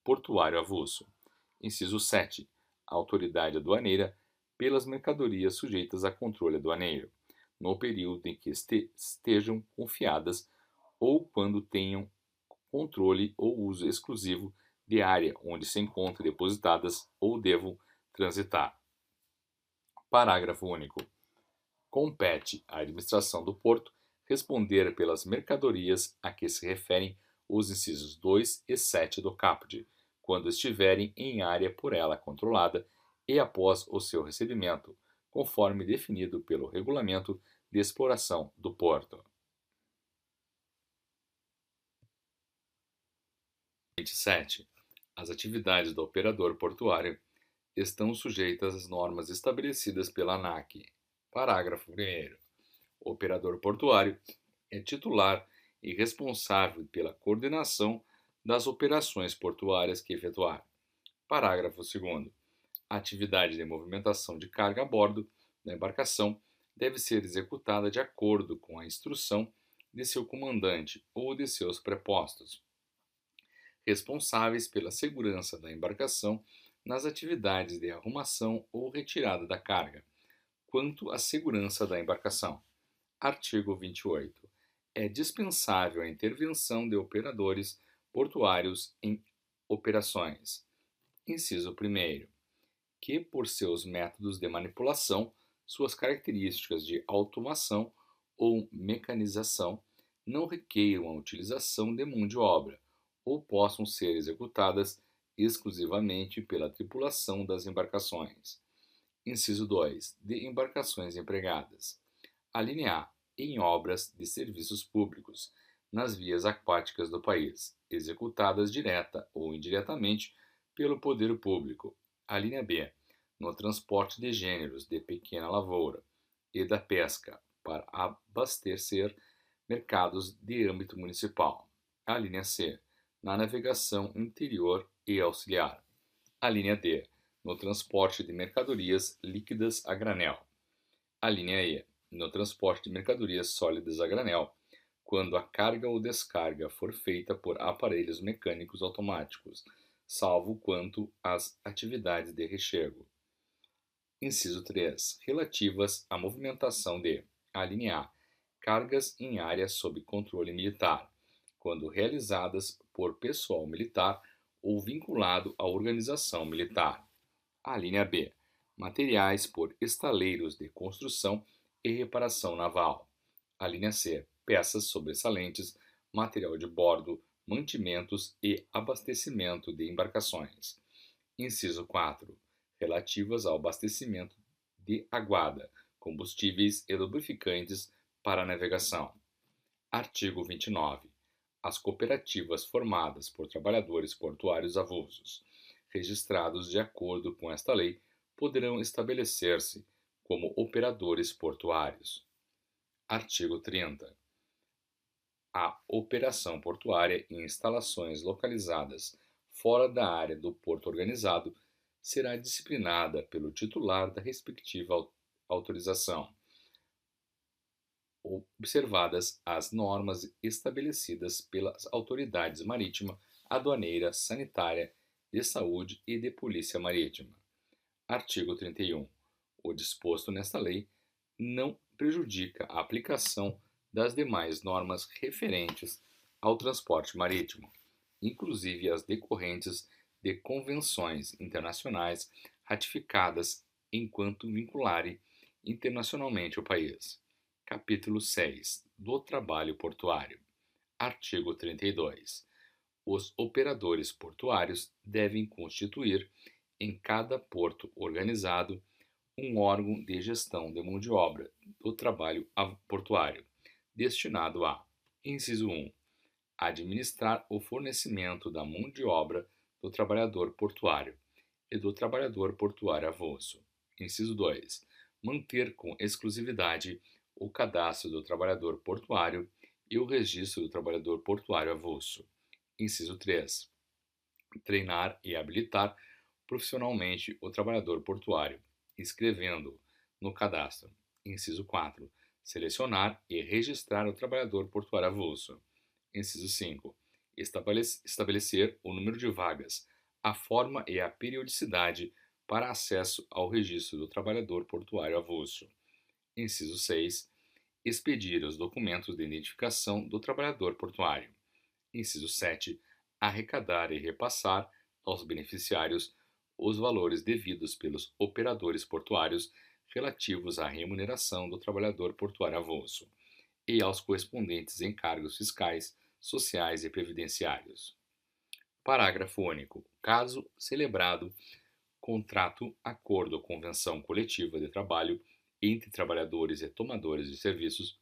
portuário avulso. Inciso 7. A autoridade aduaneira pelas mercadorias sujeitas a controle aduaneiro, no período em que estejam confiadas ou quando tenham controle ou uso exclusivo de área onde se encontrem depositadas ou devam transitar. Parágrafo único. Compete à administração do porto responder pelas mercadorias a que se referem os incisos 2 e 7 do caput, quando estiverem em área por ela controlada e após o seu recebimento, conforme definido pelo Regulamento de Exploração do Porto. 27. As atividades do operador portuário estão sujeitas às normas estabelecidas pela ANAC. Parágrafo 1º. O operador portuário é titular e responsável pela coordenação das operações portuárias que efetuar. Parágrafo 2º. A atividade de movimentação de carga a bordo da embarcação deve ser executada de acordo com a instrução de seu comandante ou de seus prepostos, responsáveis pela segurança da embarcação nas atividades de arrumação ou retirada da carga, quanto à segurança da embarcação. Artigo 28. É dispensável a intervenção de operadores portuários em operações. Inciso 1º. Que, por seus métodos de manipulação, suas características de automação ou mecanização, não requeiram a utilização de mão de obra, ou possam ser executadas exclusivamente pela tripulação das embarcações. Inciso 2. De embarcações empregadas. Alínea A. Em obras de serviços públicos, nas vias aquáticas do país, executadas direta ou indiretamente pelo poder público. Alínea B. No transporte de gêneros de pequena lavoura e da pesca, para abastecer mercados de âmbito municipal. Alínea C. Na navegação interior e auxiliar. Alínea D. No transporte de mercadorias líquidas a granel. Alínea E. No transporte de mercadorias sólidas a granel, quando a carga ou descarga for feita por aparelhos mecânicos automáticos, salvo quanto às atividades de rechego. Inciso 3. Relativas à movimentação de: alínea A. cargas em áreas sob controle militar, quando realizadas por pessoal militar ou vinculado à organização militar. A linha B. Materiais por estaleiros de construção e reparação naval. A linha C. Peças sobressalentes, material de bordo, mantimentos e abastecimento de embarcações. Inciso 4. Relativas ao abastecimento de aguada, combustíveis e lubrificantes para a navegação. Artigo 29. As cooperativas formadas por trabalhadores portuários avulsos, registrados de acordo com esta lei, poderão estabelecer-se como operadores portuários. Artigo 30. A operação portuária em instalações localizadas fora da área do porto organizado será disciplinada pelo titular da respectiva autorização, observadas as normas estabelecidas pelas autoridades marítima, aduaneira, sanitária, de saúde e de polícia marítima. Artigo 31. O disposto nesta lei não prejudica a aplicação das demais normas referentes ao transporte marítimo, inclusive as decorrentes de convenções internacionais ratificadas enquanto vincularem internacionalmente o país. Capítulo 6 do Trabalho Portuário. Artigo 32. Os operadores portuários devem constituir, em cada porto organizado, um órgão de gestão de mão de obra do trabalho portuário, destinado a: inciso 1. Administrar o fornecimento da mão de obra do trabalhador portuário e do trabalhador portuário avulso. Inciso 2. Manter com exclusividade o cadastro do trabalhador portuário e o registro do trabalhador portuário avulso. Inciso 3. Treinar e habilitar profissionalmente o trabalhador portuário, inscrevendo-o no cadastro. Inciso 4. Selecionar e registrar o trabalhador portuário avulso. Inciso 5. Estabelecer o número de vagas, a forma e a periodicidade para acesso ao registro do trabalhador portuário avulso. Inciso 6. Expedir os documentos de identificação do trabalhador portuário. Inciso 7. Arrecadar e repassar aos beneficiários os valores devidos pelos operadores portuários relativos à remuneração do trabalhador portuário avulso e aos correspondentes encargos fiscais, sociais e previdenciários. Parágrafo único. Caso celebrado contrato, acordo ou convenção coletiva de trabalho entre trabalhadores e tomadores de serviços,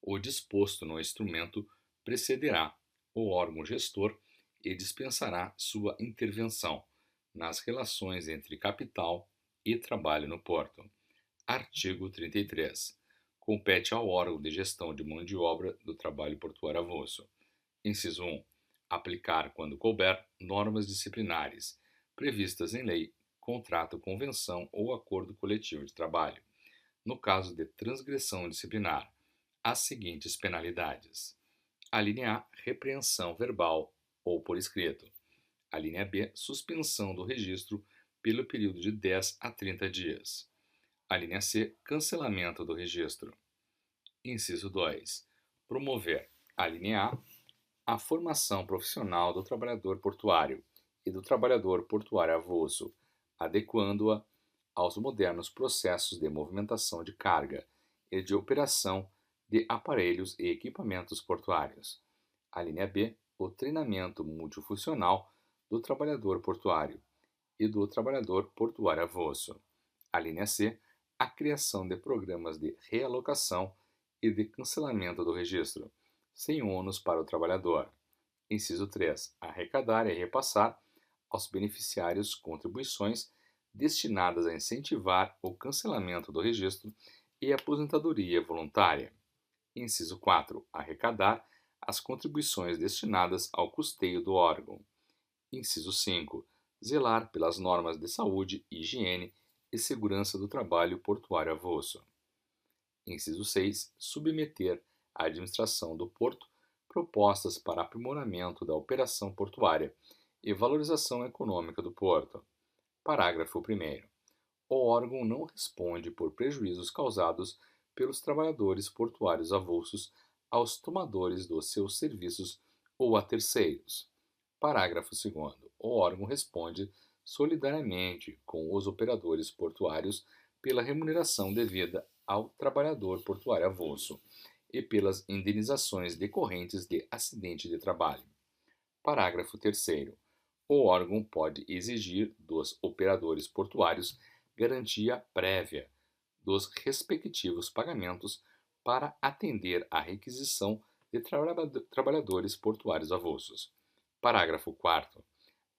o disposto no instrumento precederá o órgão gestor e dispensará sua intervenção nas relações entre capital e trabalho no porto. Artigo 33. Compete ao órgão de gestão de mão de obra do trabalho portuário avulso. Inciso 1. Aplicar, quando couber, normas disciplinares previstas em lei, contrato, convenção ou acordo coletivo de trabalho. No caso de transgressão disciplinar, as seguintes penalidades: a linha A, repreensão verbal ou por escrito; a linha B, suspensão do registro pelo período de 10 a 30 dias; a linha C, cancelamento do registro. Inciso 2. Promover, a linha A formação profissional do trabalhador portuário e do trabalhador portuário avulso, adequando-a aos modernos processos de movimentação de carga e de operação de aparelhos e equipamentos portuários. A linha B, o treinamento multifuncional do trabalhador portuário e do trabalhador portuário avulso. A linha C, a criação de programas de realocação e de cancelamento do registro, sem ônus para o trabalhador. Inciso 3. Arrecadar e repassar aos beneficiários contribuições destinadas a incentivar o cancelamento do registro e a aposentadoria voluntária. Inciso 4. Arrecadar as contribuições destinadas ao custeio do órgão. Inciso 5. Zelar pelas normas de saúde, higiene e segurança do trabalho portuário avulso. Inciso 6. Submeter à administração do porto propostas para aprimoramento da operação portuária e valorização econômica do porto. Parágrafo 1º. O órgão não responde por prejuízos causados pelos trabalhadores portuários avulsos aos tomadores dos seus serviços ou a terceiros. Parágrafo 2º. O órgão responde solidariamente com os operadores portuários pela remuneração devida ao trabalhador portuário avulso e pelas indenizações decorrentes de acidente de trabalho. Parágrafo 3º. O órgão pode exigir dos operadores portuários garantia prévia dos respectivos pagamentos para atender à requisição de trabalhadores portuários avulsos. Parágrafo 4º.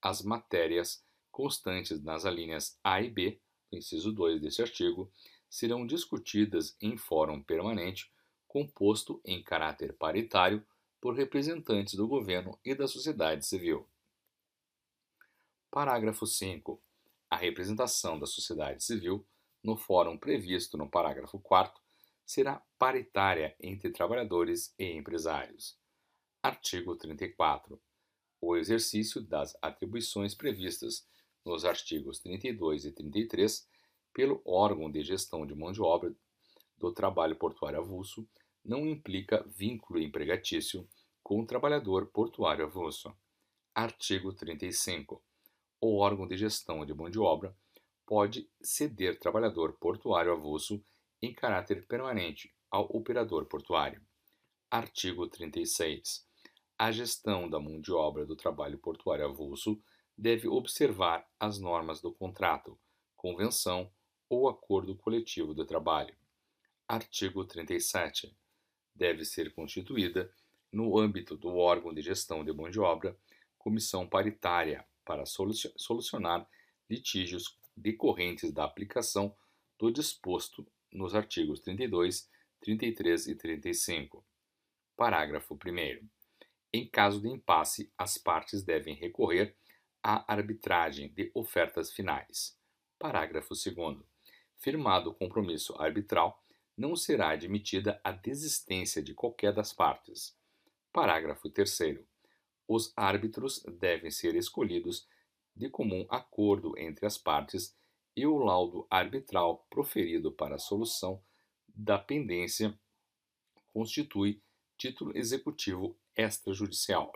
As matérias constantes nas alíneas A e B, do inciso 2 deste artigo, serão discutidas em fórum permanente composto em caráter paritário por representantes do governo e da sociedade civil. Parágrafo 5º. A representação da sociedade civil, no fórum previsto no parágrafo 4º, será paritária entre trabalhadores e empresários. Artigo 34. O exercício das atribuições previstas nos artigos 32 e 33 pelo órgão de gestão de mão de obra do trabalho portuário avulso não implica vínculo empregatício com o trabalhador portuário avulso. Artigo 35. O órgão de gestão de mão de obra pode ceder trabalhador portuário avulso em caráter permanente ao operador portuário. Artigo 36. A gestão da mão de obra do trabalho portuário avulso deve observar as normas do contrato, convenção ou acordo coletivo de trabalho. Artigo 37. Deve ser constituída, no âmbito do órgão de gestão de mão de obra, comissão paritária para solucionar litígios decorrentes da aplicação do disposto nos artigos 32, 33 e 35. Parágrafo 1º. Em caso de impasse, as partes devem recorrer à arbitragem de ofertas finais. Parágrafo 2º. Firmado o compromisso arbitral, não será admitida a desistência de qualquer das partes. Parágrafo 3º. Os árbitros devem ser escolhidos de comum acordo entre as partes e o laudo arbitral proferido para a solução da pendência constitui título executivo extrajudicial.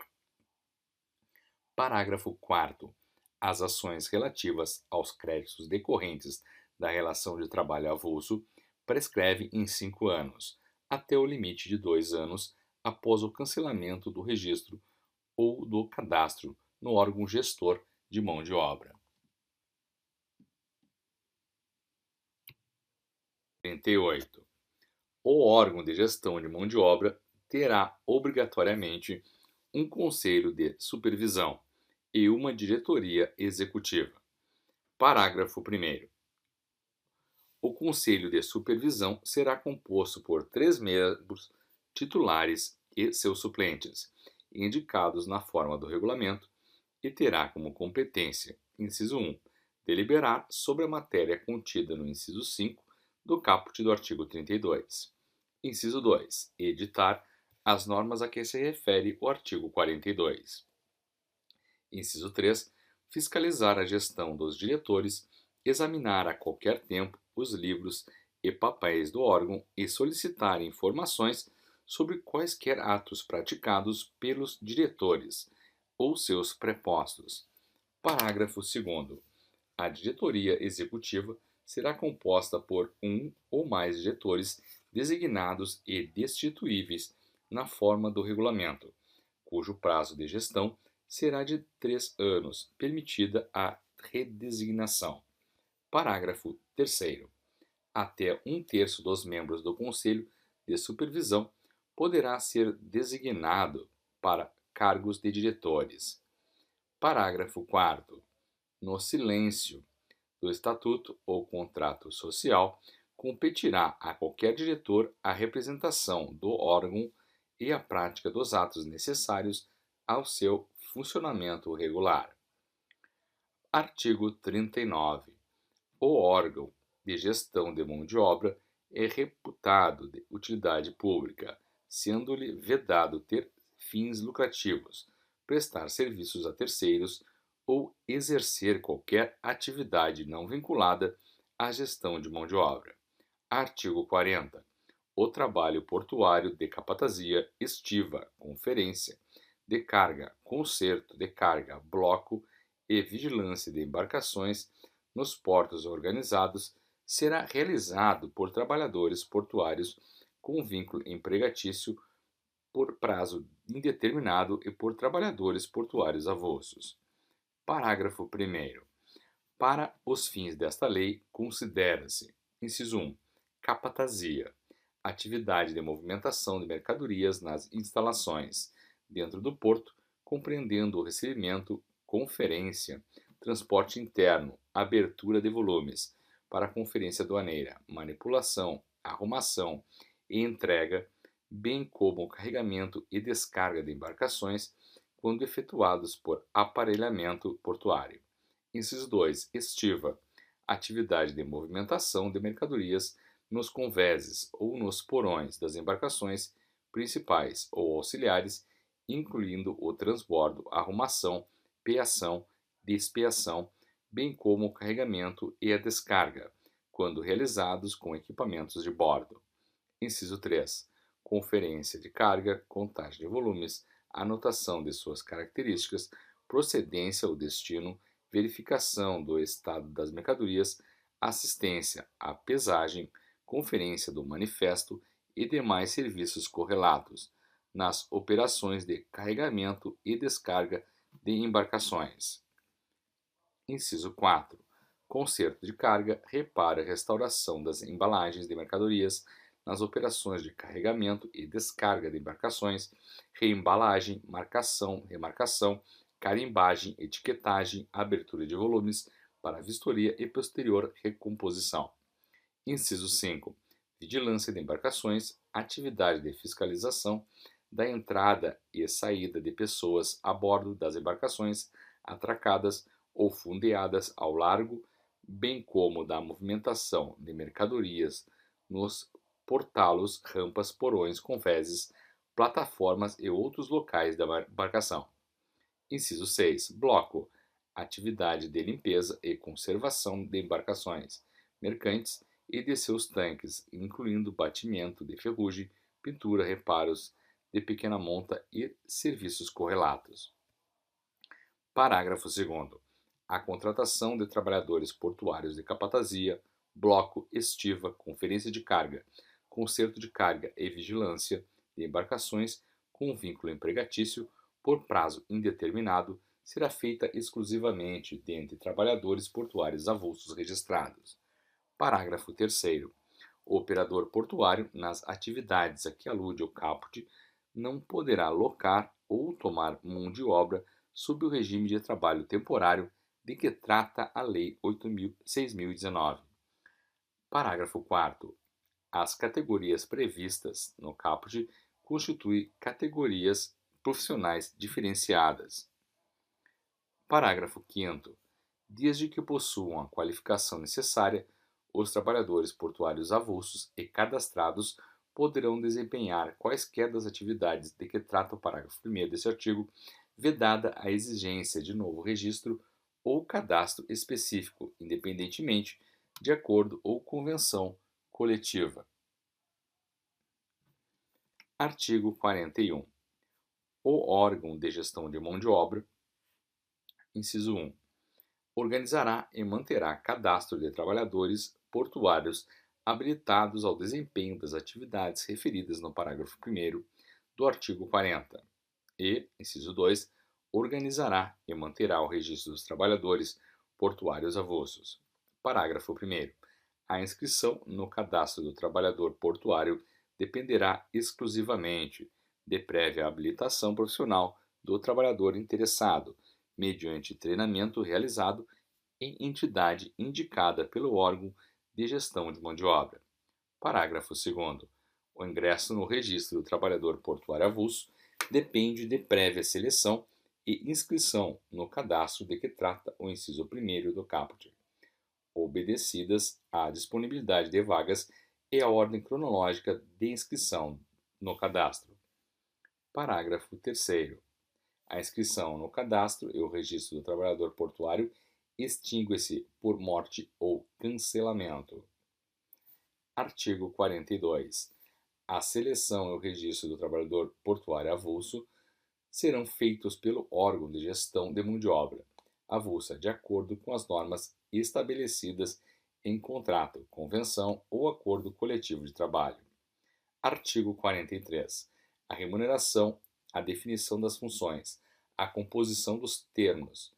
Parágrafo 4º. As ações relativas aos créditos decorrentes da relação de trabalho avulso prescrevem em 5 anos, até o limite de 2 anos após o cancelamento do registro ou do cadastro no órgão gestor de mão de obra. 38. O órgão de gestão de mão de obra terá obrigatoriamente um conselho de supervisão e uma diretoria executiva. Parágrafo 1º. O conselho de supervisão será composto por 3 membros titulares e seus suplentes, indicados na forma do regulamento, e terá como competência, inciso 1, deliberar sobre a matéria contida no inciso 5 do caput do artigo 32. Inciso 2, editar as normas a que se refere o artigo 42. Inciso 3, fiscalizar a gestão dos diretores, examinar a qualquer tempo os livros e papéis do órgão e solicitar informações sobre quaisquer atos praticados pelos diretores ou seus prepostos. Parágrafo 2º. A diretoria executiva será composta por um ou mais diretores designados e destituíveis na forma do regulamento, cujo prazo de gestão será de 3 anos, permitida a redesignação. Parágrafo 3º. Até 1/3 dos membros do Conselho de Supervisão poderá ser designado para cargos de diretores. Parágrafo 4º. No silêncio do Estatuto ou contrato social, competirá a qualquer diretor a representação do órgão e a prática dos atos necessários ao seu funcionamento regular. Artigo 39. O órgão de gestão de mão de obra é reputado de utilidade pública, sendo-lhe vedado ter fins lucrativos, prestar serviços a terceiros ou exercer qualquer atividade não vinculada à gestão de mão de obra. Artigo 40. o trabalho portuário de capatazia, estiva, conferência, de carga, conserto de carga, bloco e vigilância de embarcações nos portos organizados será realizado por trabalhadores portuários com vínculo empregatício por prazo indeterminado e por trabalhadores portuários avulsos. Parágrafo 1º. Para os fins desta lei, considera-se: inciso 1. Capatazia: atividade de movimentação de mercadorias nas instalações dentro do porto, compreendendo o recebimento, conferência, transporte interno, abertura de volumes para a conferência aduaneira, manipulação, arrumação e entrega, bem como o carregamento e descarga de embarcações quando efetuados por aparelhamento portuário. Inciso 2. Estiva: atividade de movimentação de mercadorias nos convéses ou nos porões das embarcações principais ou auxiliares, incluindo o transbordo, arrumação, peação, despeação, bem como o carregamento e a descarga, quando realizados com equipamentos de bordo. Inciso 3. Conferência de carga, contagem de volumes, anotação de suas características, procedência ou destino, verificação do estado das mercadorias, assistência à pesagem, conferência do manifesto e demais serviços correlatos nas operações de carregamento e descarga de embarcações. Inciso 4. Conserto de carga, reparo e restauração das embalagens de mercadorias nas operações de carregamento e descarga de embarcações, reembalagem, marcação, remarcação, carimbagem, etiquetagem, abertura de volumes para vistoria e posterior recomposição. Inciso 5. Vigilância de embarcações, atividade de fiscalização da entrada e saída de pessoas a bordo das embarcações atracadas ou fundeadas ao largo, bem como da movimentação de mercadorias nos portalos, rampas, porões, convéses, plataformas e outros locais da embarcação. Inciso 6. Bloco: atividade de limpeza e conservação de embarcações mercantes e de seus tanques, incluindo batimento de ferrugem, pintura, reparos de pequena monta e serviços correlatos. Parágrafo 2º. A contratação de trabalhadores portuários de capatazia, bloco, estiva, conferência de carga, conserto de carga e vigilância de embarcações com vínculo empregatício por prazo indeterminado será feita exclusivamente dentre trabalhadores portuários avulsos registrados. Parágrafo 3º. O operador portuário, nas atividades a que alude o caput, não poderá locar ou tomar mão de obra sob o regime de trabalho temporário de que trata a Lei 6.019. Parágrafo 4º. As categorias previstas no caput constituem categorias profissionais diferenciadas. Parágrafo 5º. Desde que possuam a qualificação necessária, os trabalhadores portuários avulsos e cadastrados poderão desempenhar quaisquer das atividades de que trata o parágrafo 1º deste artigo, vedada a exigência de novo registro ou cadastro específico, independentemente de acordo ou convenção coletiva. Artigo 41. O órgão de gestão de mão de obra, inciso 1, organizará e manterá cadastro de trabalhadores portuários habilitados ao desempenho das atividades referidas no parágrafo 1º do artigo 40 e, inciso 2, organizará e manterá o registro dos trabalhadores portuários avulsos. Parágrafo 1º. A inscrição no cadastro do trabalhador portuário dependerá exclusivamente de prévia habilitação profissional do trabalhador interessado, mediante treinamento realizado em entidade indicada pelo órgão de gestão de mão de obra. Parágrafo 2º. O ingresso no registro do trabalhador portuário avulso depende de prévia seleção e inscrição no cadastro de que trata o inciso 1º do caput, obedecidas à disponibilidade de vagas e à ordem cronológica de inscrição no cadastro. Parágrafo 3º. A inscrição no cadastro e o registro do trabalhador portuário extingue-se por morte ou cancelamento. Artigo 42. A seleção e o registro do trabalhador portuário avulso serão feitos pelo órgão de gestão de mão de obra avulsa, de acordo com as normas estabelecidas em contrato, convenção ou acordo coletivo de trabalho. Artigo 43. A remuneração, a definição das funções, a composição dos termos,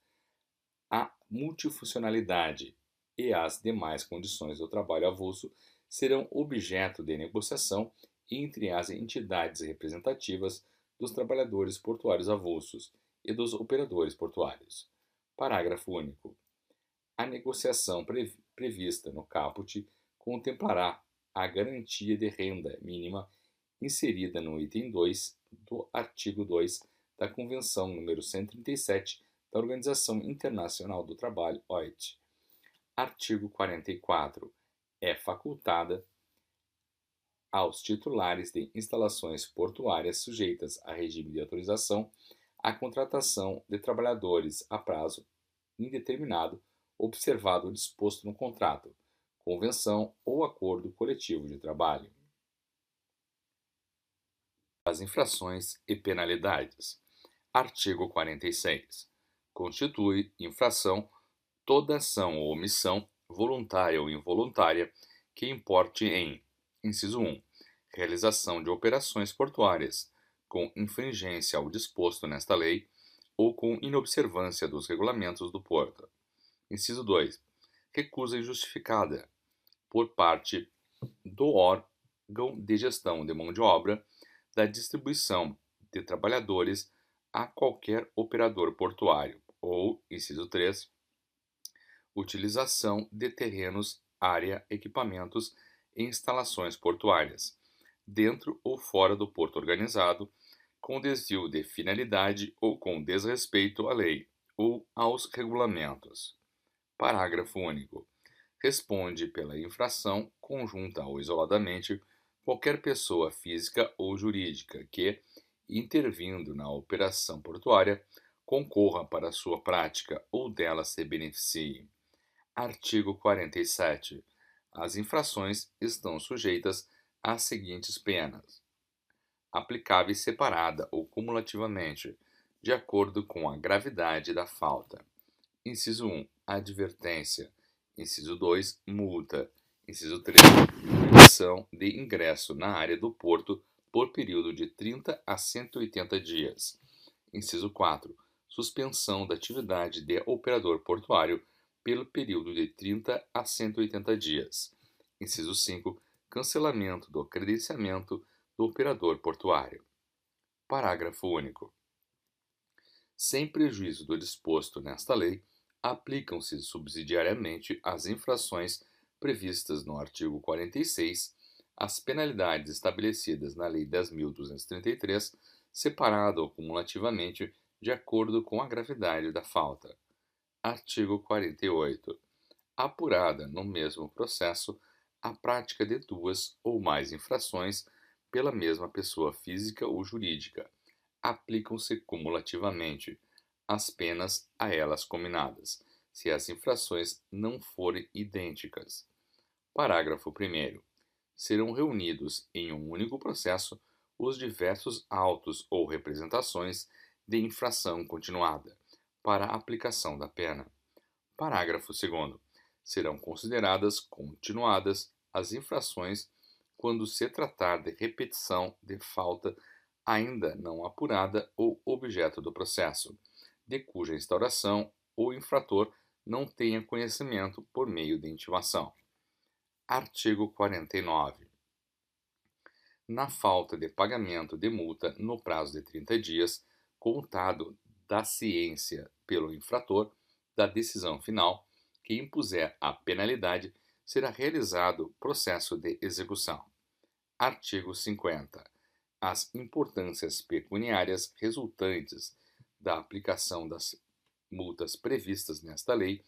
a multifuncionalidade e as demais condições do trabalho avulso serão objeto de negociação entre as entidades representativas dos trabalhadores portuários avulsos e dos operadores portuários. Parágrafo único. A negociação prevista no caput contemplará a garantia de renda mínima inserida no item 2 do artigo 2 da Convenção número 137 da Organização Internacional do Trabalho, OIT. Artigo 44. É facultada aos titulares de instalações portuárias sujeitas a regime de autorização a contratação de trabalhadores a prazo indeterminado, observado o disposto no contrato, convenção ou acordo coletivo de trabalho. As infrações e penalidades. Artigo 46. Constitui infração toda ação ou omissão, voluntária ou involuntária, que importe em: inciso 1. Realização de operações portuárias, com infringência ao disposto nesta lei ou com inobservância dos regulamentos do porto. Inciso 2. Recusa injustificada, por parte do órgão de gestão de mão de obra, da distribuição de trabalhadores a qualquer operador portuário. Ou, inciso 3, utilização de terrenos, área, equipamentos e instalações portuárias, dentro ou fora do porto organizado, com desvio de finalidade ou com desrespeito à lei ou aos regulamentos. Parágrafo único. Responde pela infração, conjunta ou isoladamente, qualquer pessoa física ou jurídica que, intervindo na operação portuária, concorra para sua prática ou dela se beneficie. Artigo 47. As infrações estão sujeitas às seguintes penas, aplicáveis separada ou cumulativamente, de acordo com a gravidade da falta. Inciso 1. Advertência. Inciso 2. Multa. Inciso 3. Proibição de ingresso na área do porto por período de 30 a 180 dias. Inciso 4. Suspensão da atividade de operador portuário pelo período de 30 a 180 dias. Inciso 5. Cancelamento do credenciamento do operador portuário. Parágrafo único. Sem prejuízo do disposto nesta lei, aplicam-se subsidiariamente às infrações previstas no artigo 46, as penalidades estabelecidas na Lei 10.233, separado ou cumulativamente de acordo com a gravidade da falta. Artigo 48. Apurada no mesmo processo a prática de duas ou mais infrações pela mesma pessoa física ou jurídica, aplicam-se cumulativamente as penas a elas cominadas, se as infrações não forem idênticas. Parágrafo 1º. Serão reunidos em um único processo os diversos autos ou representações de infração continuada, para a aplicação da pena. Parágrafo 2º. Serão consideradas continuadas as infrações quando se tratar de repetição de falta ainda não apurada ou objeto do processo, de cuja instauração o infrator não tenha conhecimento por meio de intimação. Artigo 49. Na falta de pagamento de multa no prazo de 30 dias, contado da ciência pelo infrator da decisão final que impuser a penalidade, será realizado processo de execução. Artigo 50. As importâncias pecuniárias resultantes da aplicação das multas previstas nesta lei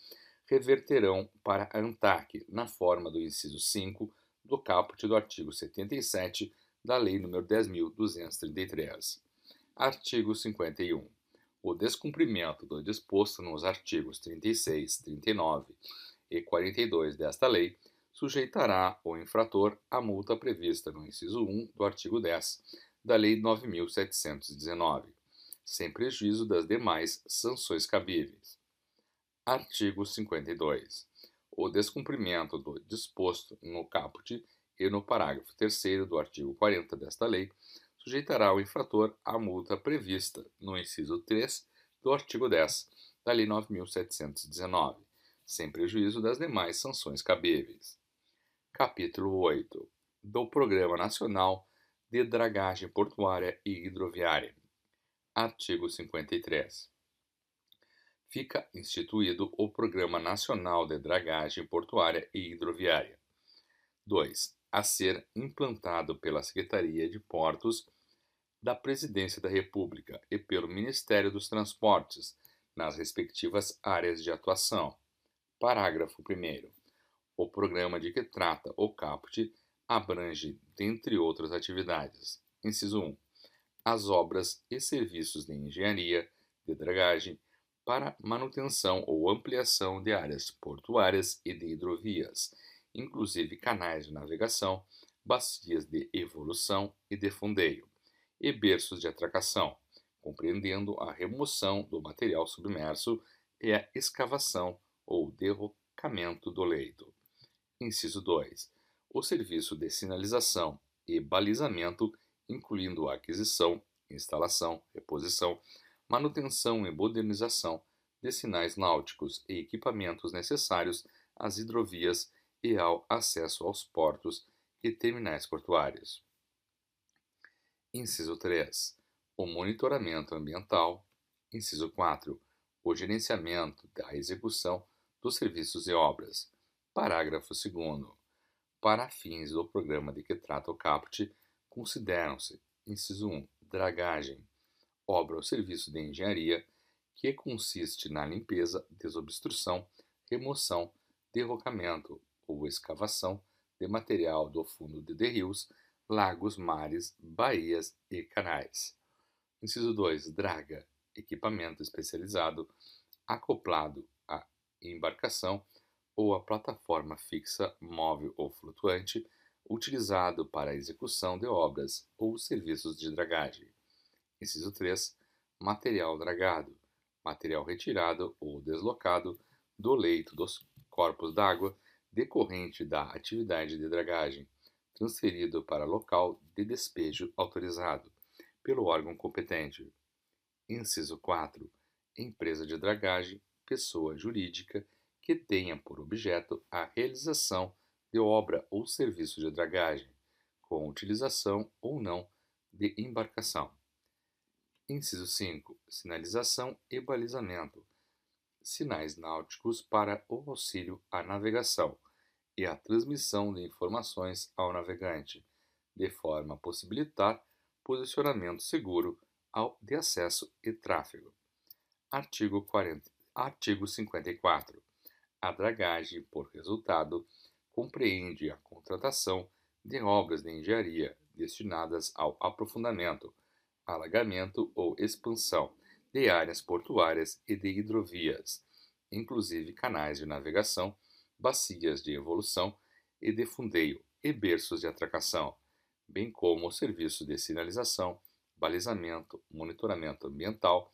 reverterão para a ANTAC na forma do inciso 5 do caput do artigo 77 da Lei nº 10.233. Artigo 51. O descumprimento do disposto nos artigos 36, 39 e 42 desta lei sujeitará o infrator à multa prevista no inciso 1 do artigo 10 da Lei 9.719, sem prejuízo das demais sanções cabíveis. Artigo 52. O descumprimento do disposto no caput e no parágrafo 3º do artigo 40 desta lei sujeitará o infrator à multa prevista no inciso 3 do artigo 10 da Lei 9.719, sem prejuízo das demais sanções cabíveis. Capítulo 8. Do Programa Nacional de Dragagem Portuária e Hidroviária. Artigo 53. Fica instituído o Programa Nacional de Dragagem Portuária e Hidroviária. 2. A ser implantado pela Secretaria de Portos da Presidência da República e pelo Ministério dos Transportes, nas respectivas áreas de atuação. Parágrafo 1º. O programa de que trata o caput abrange, dentre outras atividades, inciso 1, as obras e serviços de engenharia, de dragagem, para manutenção ou ampliação de áreas portuárias e de hidrovias, inclusive canais de navegação, bacias de evolução e de fundeio, e berços de atracação, compreendendo a remoção do material submerso e a escavação ou derrocamento do leito. Inciso 2. O serviço de sinalização e balizamento, incluindo a aquisição, instalação, reposição, manutenção e modernização de sinais náuticos e equipamentos necessários às hidrovias e ao acesso aos portos e terminais portuários. Inciso 3. O monitoramento ambiental. Inciso 4. O gerenciamento da execução dos serviços e obras. Parágrafo 2º. Para fins do programa de que trata o caput, consideram-se, inciso 1, dragagem, obra ou serviço de engenharia que consiste na limpeza, desobstrução, remoção, derrocamento ou escavação de material do fundo de rios, lagos, mares, baías e canais. Inciso 2, draga, equipamento especializado acoplado à embarcação ou a plataforma fixa, móvel ou flutuante, utilizado para a execução de obras ou serviços de dragagem. Inciso 3. Material dragado, material retirado ou deslocado do leito dos corpos d'água decorrente da atividade de dragagem, transferido para local de despejo autorizado pelo órgão competente. Inciso 4. Empresa de dragagem, pessoa jurídica que tenha por objeto a realização de obra ou serviço de dragagem, com utilização ou não de embarcação. Inciso 5. Sinalização e balizamento. Sinais náuticos para o auxílio à navegação e à transmissão de informações ao navegante, de forma a possibilitar posicionamento seguro de acesso e tráfego. Artigo 54. A dragagem, por resultado, compreende a contratação de obras de engenharia destinadas ao aprofundamento, alagamento ou expansão de áreas portuárias e de hidrovias, inclusive canais de navegação, bacias de evolução e de fundeio e berços de atracação, bem como o serviço de sinalização, balizamento, monitoramento ambiental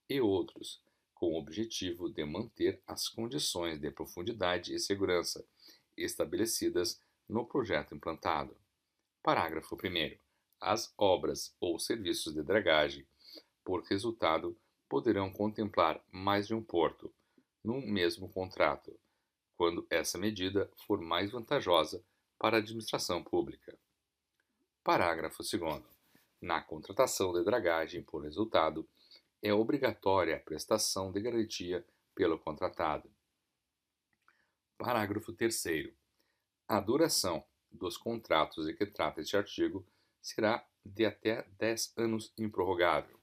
e outros, com o objetivo de manter as condições de profundidade e segurança estabelecidas no projeto implantado. Parágrafo 1º. As obras ou serviços de dragagem, por resultado, poderão contemplar mais de um porto, num mesmo contrato, quando essa medida for mais vantajosa para a administração pública. Parágrafo 2º. Na contratação de dragagem por resultado, é obrigatória a prestação de garantia pelo contratado. Parágrafo 3º. A duração dos contratos de que trata este artigo será de até 10 anos improrrogável.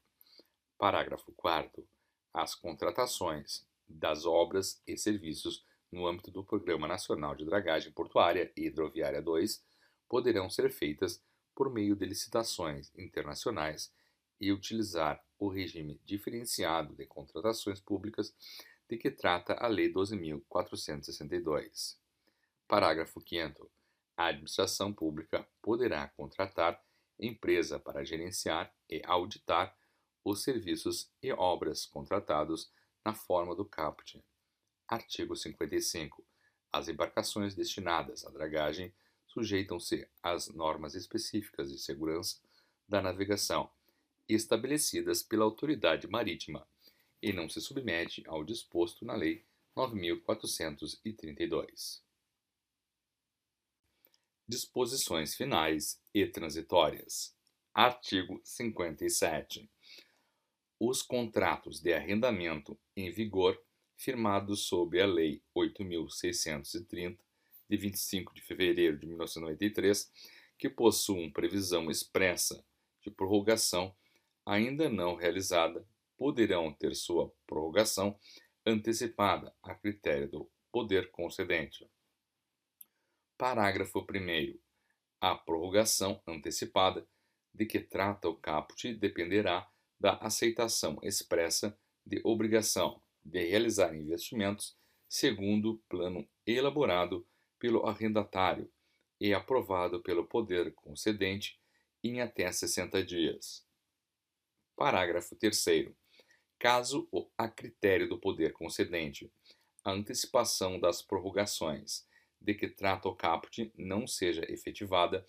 Parágrafo 4º. As contratações das obras e serviços no âmbito do Programa Nacional de Dragagem Portuária e Hidroviária 2 poderão ser feitas por meio de licitações internacionais e utilizar o regime diferenciado de contratações públicas de que trata a Lei 12.462. Parágrafo 5º. A administração pública poderá contratar empresa para gerenciar e auditar os serviços e obras contratados na forma do caput. Artigo 55. As embarcações destinadas à dragagem sujeitam-se às normas específicas de segurança da navegação estabelecidas pela autoridade marítima e não se submete ao disposto na Lei 9.432. Disposições finais e transitórias. Artigo 57. Os contratos de arrendamento em vigor firmados sob a Lei 8.630, de 25 de fevereiro de 1993, que possuam previsão expressa de prorrogação ainda não realizada, poderão ter sua prorrogação antecipada a critério do poder concedente. Parágrafo 1º. A prorrogação antecipada de que trata o caput dependerá da aceitação expressa de obrigação de realizar investimentos segundo plano elaborado pelo arrendatário e aprovado pelo poder concedente em até 60 dias. Parágrafo 3º. Caso, a critério do poder concedente, a antecipação das prorrogações de que trata o caput não seja efetivada,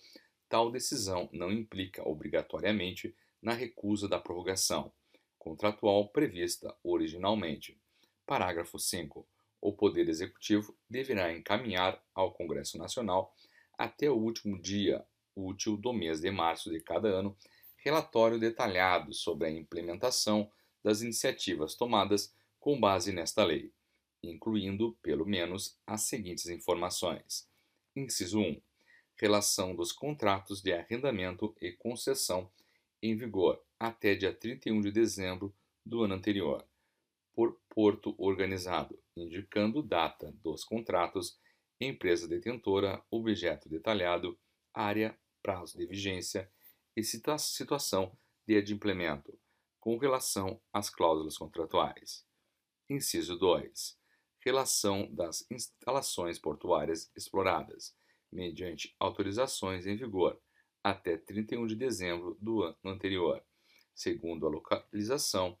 tal decisão não implica obrigatoriamente na recusa da prorrogação contratual prevista originalmente. Parágrafo 5. O Poder Executivo deverá encaminhar ao Congresso Nacional, até o último dia útil do mês de março de cada ano, relatório detalhado sobre a implementação das iniciativas tomadas com base nesta lei, incluindo, pelo menos, as seguintes informações. Inciso 1. Relação dos contratos de arrendamento e concessão em vigor até dia 31 de dezembro do ano anterior, por porto organizado, indicando data dos contratos, empresa detentora, objeto detalhado, área, prazo de vigência e situação de adimplemento, com relação às cláusulas contratuais. Inciso 2. Relação das instalações portuárias exploradas, mediante autorizações em vigor, até 31 de dezembro do ano anterior, segundo a localização,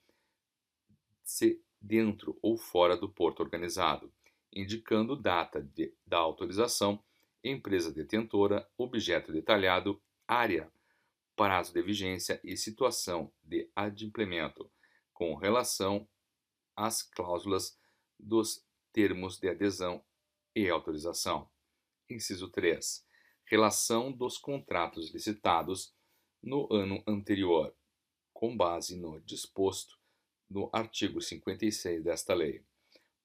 se dentro ou fora do porto organizado, indicando data da autorização, empresa detentora, objeto detalhado, área, prazo de vigência e situação de adimplemento, com relação às cláusulas dos termos de adesão e autorização. Inciso 3. Relação dos contratos licitados no ano anterior, com base no disposto no artigo 56 desta lei,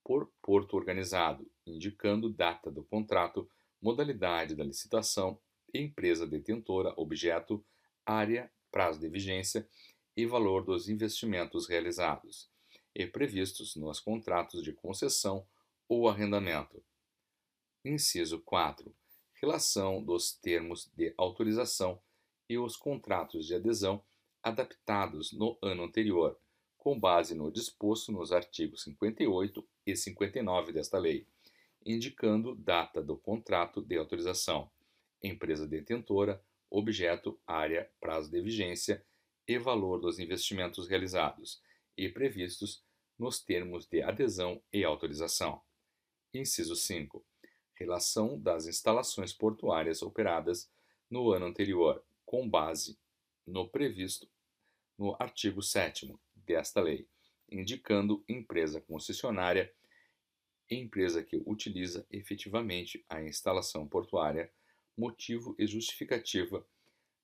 por porto organizado, indicando data do contrato, modalidade da licitação, empresa detentora, objeto, área, prazo de vigência e valor dos investimentos realizados, e previstos nos contratos de concessão ou arrendamento. Inciso 4. Relação dos termos de autorização e os contratos de adesão adaptados no ano anterior, com base no disposto nos artigos 58 e 59 desta lei, indicando data do contrato de autorização, empresa detentora, objeto, área, prazo de vigência e valor dos investimentos realizados, e previstos nos termos de adesão e autorização. Inciso 5. Relação das instalações portuárias operadas no ano anterior, com base no previsto no artigo 7º desta lei, indicando empresa concessionária, empresa que utiliza efetivamente a instalação portuária, motivo e justificativa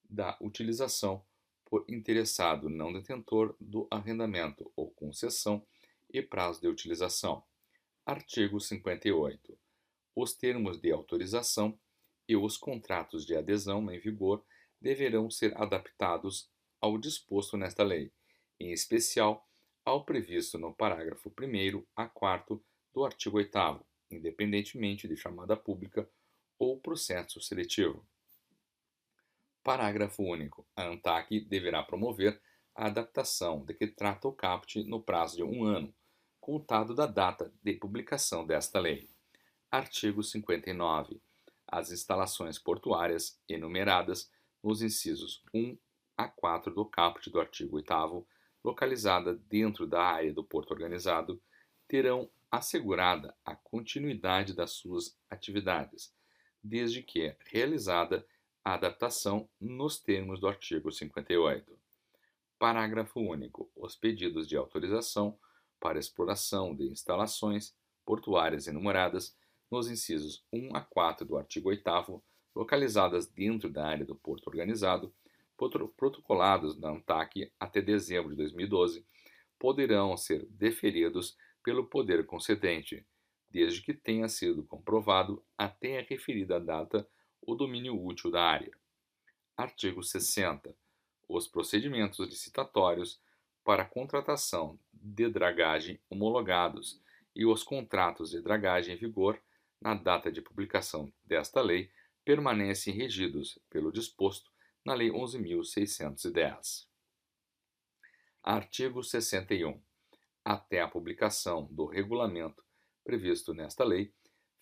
da utilização por interessado não detentor do arrendamento ou concessão e prazo de utilização. Artigo 58. Os termos de autorização e os contratos de adesão em vigor deverão ser adaptados ao disposto nesta lei, em especial ao previsto no parágrafo 1º a 4º do artigo 8º, independentemente de chamada pública ou processo seletivo. Parágrafo único. A ANTAC deverá promover a adaptação de que trata o caput no prazo de 1 ano, contado da data de publicação desta lei. Artigo 59. As instalações portuárias enumeradas nos incisos 1 a 4 do caput do artigo 8º, localizada dentro da área do porto organizado, terão assegurada a continuidade das suas atividades, desde que realizada a adaptação nos termos do artigo 58. Parágrafo único. Os pedidos de autorização para exploração de instalações portuárias enumeradas nos incisos 1 a 4 do artigo 8º, localizadas dentro da área do porto organizado, protocolados na ANTAQ até dezembro de 2012, poderão ser deferidos pelo poder concedente, desde que tenha sido comprovado até a referida data o domínio útil da área. Artigo 60. Os procedimentos licitatórios para a contratação de dragagem homologados e os contratos de dragagem em vigor na data de publicação desta lei permanecem regidos pelo disposto na Lei 11.610. Artigo 61. Até a publicação do regulamento previsto nesta lei,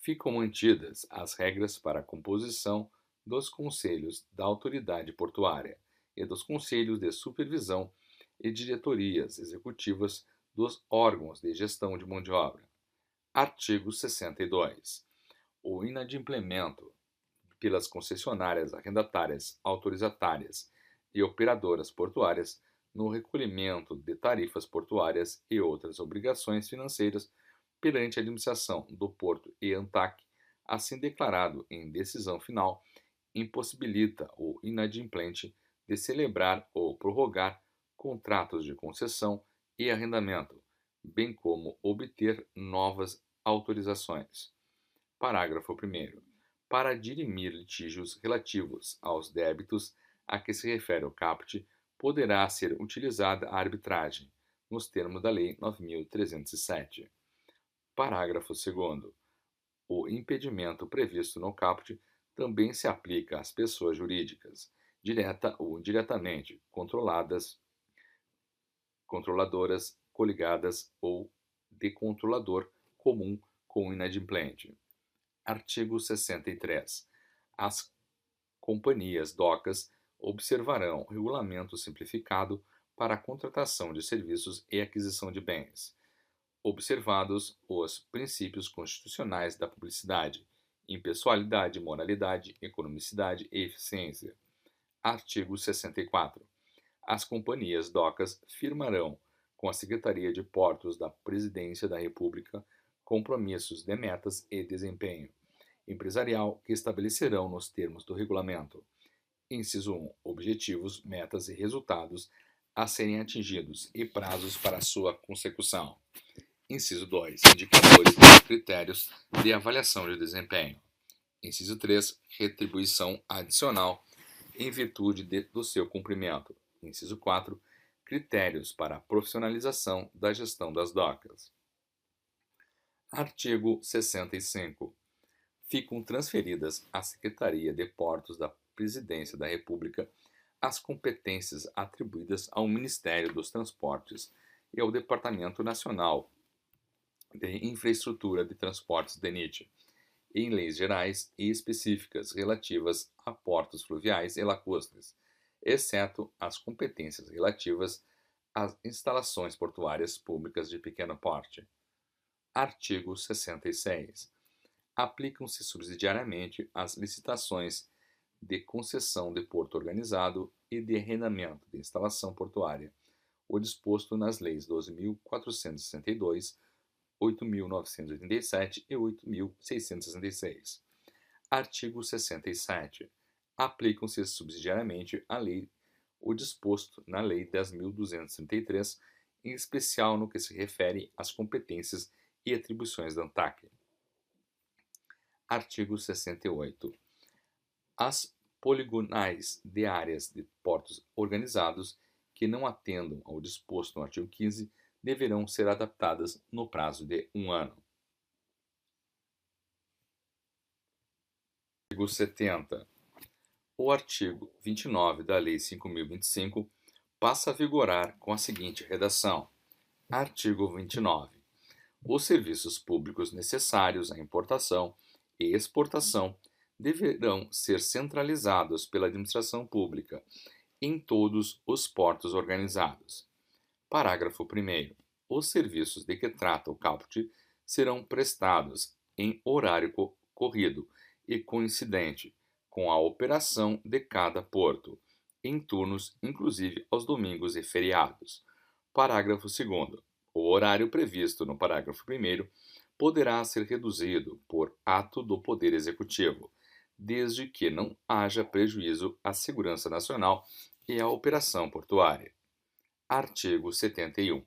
ficam mantidas as regras para a composição dos conselhos da autoridade portuária e dos conselhos de supervisão e diretorias executivas dos órgãos de gestão de mão de obra. Artigo 62. O inadimplemento pelas concessionárias arrendatárias, autorizatárias e operadoras portuárias no recolhimento de tarifas portuárias e outras obrigações financeiras perante a administração do Porto e ANTAQ, assim declarado em decisão final, impossibilita o inadimplente de celebrar ou prorrogar contratos de concessão e arrendamento, bem como obter novas autorizações. Parágrafo 1º. Para dirimir litígios relativos aos débitos a que se refere o caput, poderá ser utilizada a arbitragem, nos termos da Lei 9.307. Parágrafo 2º. O impedimento previsto no caput também se aplica às pessoas jurídicas, direta ou indiretamente controladoras, coligadas ou de controlador comum com o inadimplente. Artigo 63. As companhias docas observarão regulamento simplificado para a contratação de serviços e aquisição de bens, observados os princípios constitucionais da publicidade, impessoalidade, moralidade, economicidade e eficiência. Artigo 64. As companhias docas firmarão com a Secretaria de Portos da Presidência da República compromissos de metas e desempenho empresarial que estabelecerão nos termos do regulamento. Inciso 1. Objetivos, metas e resultados a serem atingidos e prazos para sua consecução. Inciso 2. Indicadores e critérios de avaliação de desempenho. Inciso 3. Retribuição adicional em virtude do seu cumprimento. Inciso 4. Critérios para a profissionalização da gestão das docas. Artigo 65. Ficam transferidas à Secretaria de Portos da Presidência da República as competências atribuídas ao Ministério dos Transportes e ao Departamento Nacional de Infraestrutura de Transportes DENIT, em leis gerais e específicas relativas a portos fluviais e lacustres, exceto as competências relativas às instalações portuárias públicas de pequeno porte. Artigo 66. Aplicam-se subsidiariamente às licitações de concessão de porto organizado e de arrendamento de instalação portuária, o disposto nas leis 12.462, 8.987 e 8.666. Artigo 67. Aplicam-se subsidiariamente à lei o disposto na Lei 10.233, em especial no que se refere às competências e atribuições da ANTAQ. Artigo 68. As poligonais de áreas de portos organizados que não atendam ao disposto no artigo 15 deverão ser adaptadas no prazo de 1 ano. Artigo 70. O artigo 29 da Lei 5.025 passa a vigorar com a seguinte redação. Artigo 29. Os serviços públicos necessários à importação e exportação deverão ser centralizados pela administração pública em todos os portos organizados. Parágrafo 1º. Os serviços de que trata o caput serão prestados em horário corrido e coincidente com a operação de cada porto, em turnos inclusive aos domingos e feriados. Parágrafo 2º. O horário previsto no parágrafo 1º poderá ser reduzido por ato do Poder Executivo, desde que não haja prejuízo à segurança nacional e à operação portuária. Artigo 71.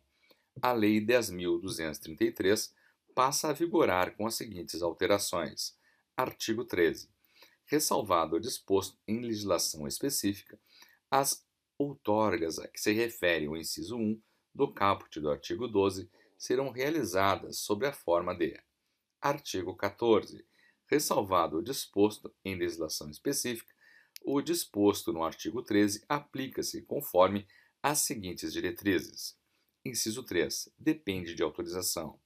A Lei 10.233 passa a vigorar com as seguintes alterações. Artigo 13. Ressalvado o disposto em legislação específica, as outorgas a que se refere o inciso 1 do caput do artigo 12 serão realizadas sob a forma de: artigo 14. Ressalvado o disposto em legislação específica, o disposto no artigo 13 aplica-se conforme as seguintes diretrizes. Inciso 3. Depende de autorização.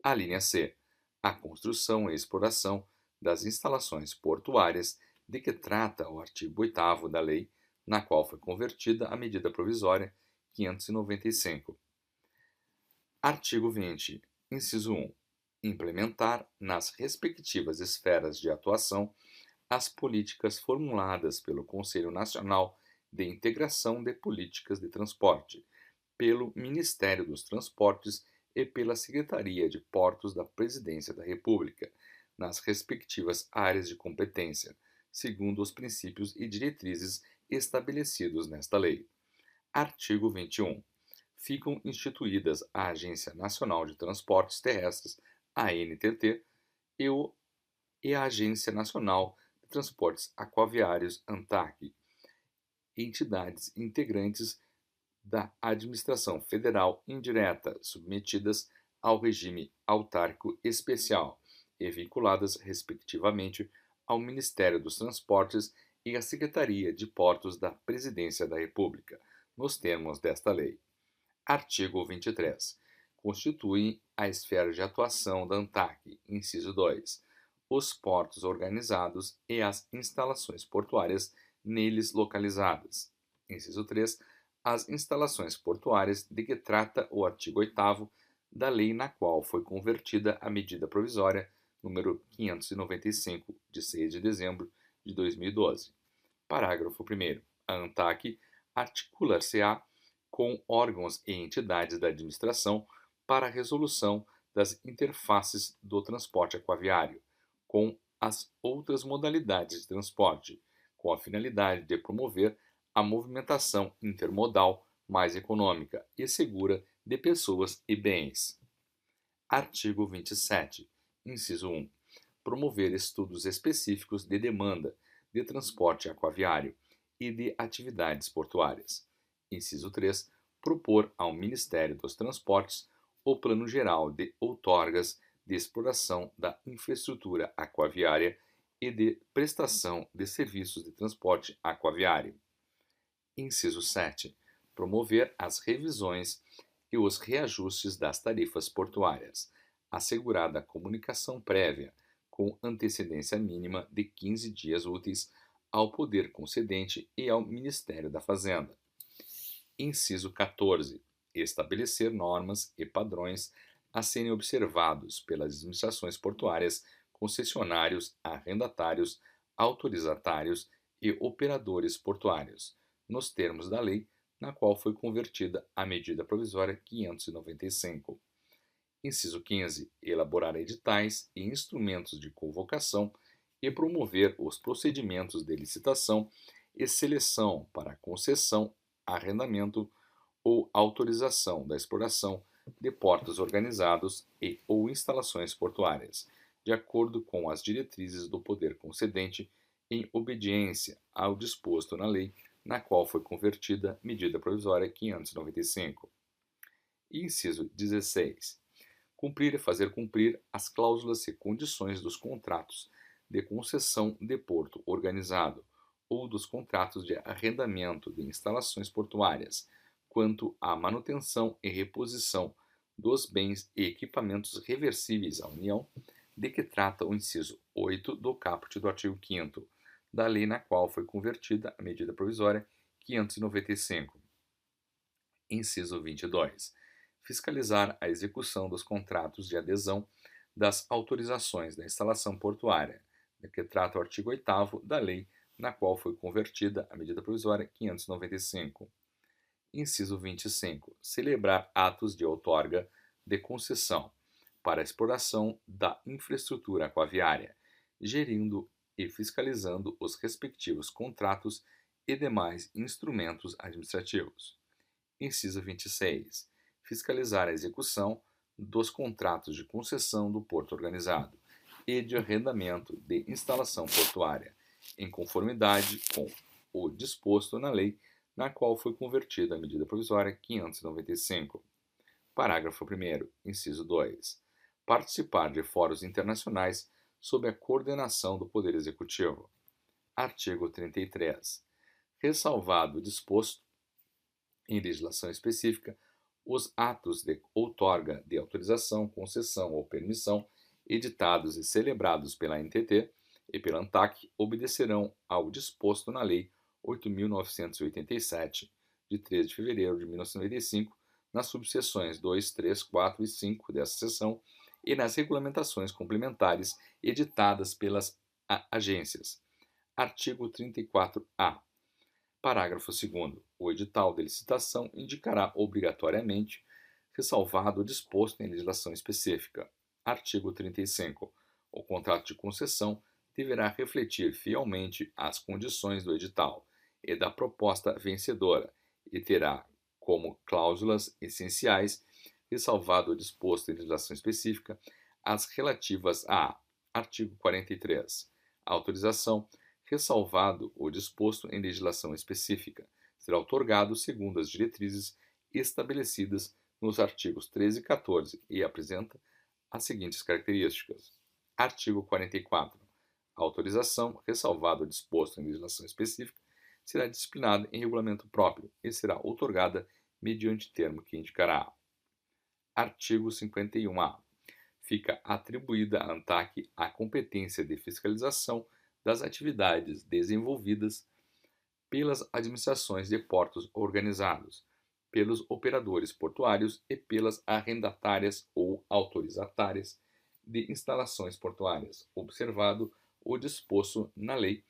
A linha C. A construção e exploração das instalações portuárias de que trata o artigo 8º da lei, na qual foi convertida a medida provisória 595. Artigo 20. Inciso 1. Implementar nas respectivas esferas de atuação as políticas formuladas pelo Conselho Nacional de Integração de Políticas de Transporte, pelo Ministério dos Transportes e pela Secretaria de Portos da Presidência da República, nas respectivas áreas de competência, segundo os princípios e diretrizes estabelecidos nesta lei. Artigo 21. Ficam instituídas a Agência Nacional de Transportes Terrestres, ANTT, e a Agência Nacional de Transportes Aquaviários, ANTAQ, entidades integrantes da administração federal indireta, submetidas ao regime autárquico especial e vinculadas, respectivamente, ao Ministério dos Transportes e à Secretaria de Portos da Presidência da República, nos termos desta lei. Artigo 23. Constituem a esfera de atuação da ANTAQ, inciso 2, os portos organizados e as instalações portuárias neles localizadas. Inciso 3. As instalações portuárias de que trata o artigo 8º da lei na qual foi convertida a medida provisória número 595, de 6 de dezembro de 2012. Parágrafo 1º. A ANTAQ articular-se-á com órgãos e entidades da administração para a resolução das interfaces do transporte aquaviário com as outras modalidades de transporte, com a finalidade de promover a movimentação intermodal mais econômica e segura de pessoas e bens. Artigo 27. Inciso 1. Promover estudos específicos de demanda de transporte aquaviário e de atividades portuárias. Inciso 3. Propor ao Ministério dos Transportes o Plano Geral de Outorgas de Exploração da Infraestrutura Aquaviária e de Prestação de Serviços de Transporte Aquaviário. Inciso 7. Promover as revisões e os reajustes das tarifas portuárias, assegurada a comunicação prévia, com antecedência mínima de 15 dias úteis, ao poder concedente e ao Ministério da Fazenda. Inciso 14. Estabelecer normas e padrões a serem observados pelas administrações portuárias, concessionários, arrendatários, autorizatários e operadores portuários, nos termos da lei na qual foi convertida a medida provisória 595. Inciso 15. Elaborar editais e instrumentos de convocação e promover os procedimentos de licitação e seleção para concessão, arrendamento ou autorização da exploração de portos organizados e ou instalações portuárias, de acordo com as diretrizes do poder concedente, em obediência ao disposto na lei na qual foi convertida medida provisória 595. Inciso 16. Cumprir e fazer cumprir as cláusulas e condições dos contratos de concessão de porto organizado ou dos contratos de arrendamento de instalações portuárias, quanto à manutenção e reposição dos bens e equipamentos reversíveis à União, de que trata o inciso 8 do caput do artigo 5º da lei na qual foi convertida a medida provisória 595. Inciso 22. Fiscalizar a execução dos contratos de adesão das autorizações da instalação portuária, de que trata o artigo 8º da lei na qual foi convertida a medida provisória 595. Inciso 25. Celebrar atos de outorga de concessão para a exploração da infraestrutura aquaviária, gerindo e fiscalizando os respectivos contratos e demais instrumentos administrativos. Inciso 26. Fiscalizar a execução dos contratos de concessão do porto organizado e de arrendamento de instalação portuária, em conformidade com o disposto na lei na qual foi convertida a medida provisória 595. Parágrafo 1º, inciso 2. Participar de fóruns internacionais sob a coordenação do Poder Executivo. Artigo 33. Ressalvado o disposto em legislação específica, os atos de outorga de autorização, concessão ou permissão editados e celebrados pela ANTT e pela ANTAC obedecerão ao disposto na Lei 8.987, de 13 de fevereiro de 1995, nas subseções 2, 3, 4 e 5 dessa seção e nas regulamentações complementares editadas pelas agências. Artigo 34-A. Parágrafo 2º. O edital de licitação indicará obrigatoriamente, ressalvado o disposto em legislação específica. Artigo 35. O contrato de concessão deverá refletir fielmente as condições do edital e da proposta vencedora e terá como cláusulas essenciais, ressalvado o disposto em legislação específica, as relativas a: artigo 43. A autorização, ressalvado o disposto em legislação específica, será outorgado segundo as diretrizes estabelecidas nos artigos 13 e 14 e apresenta as seguintes características. Artigo 44. A autorização, ressalvado o disposto em legislação específica, será disciplinada em regulamento próprio e será outorgada mediante termo que indicará. Artigo 51-A. Fica atribuída à ANTAC a competência de fiscalização das atividades desenvolvidas pelas administrações de portos organizados, pelos operadores portuários e pelas arrendatárias ou autorizatárias de instalações portuárias, observado o disposto na lei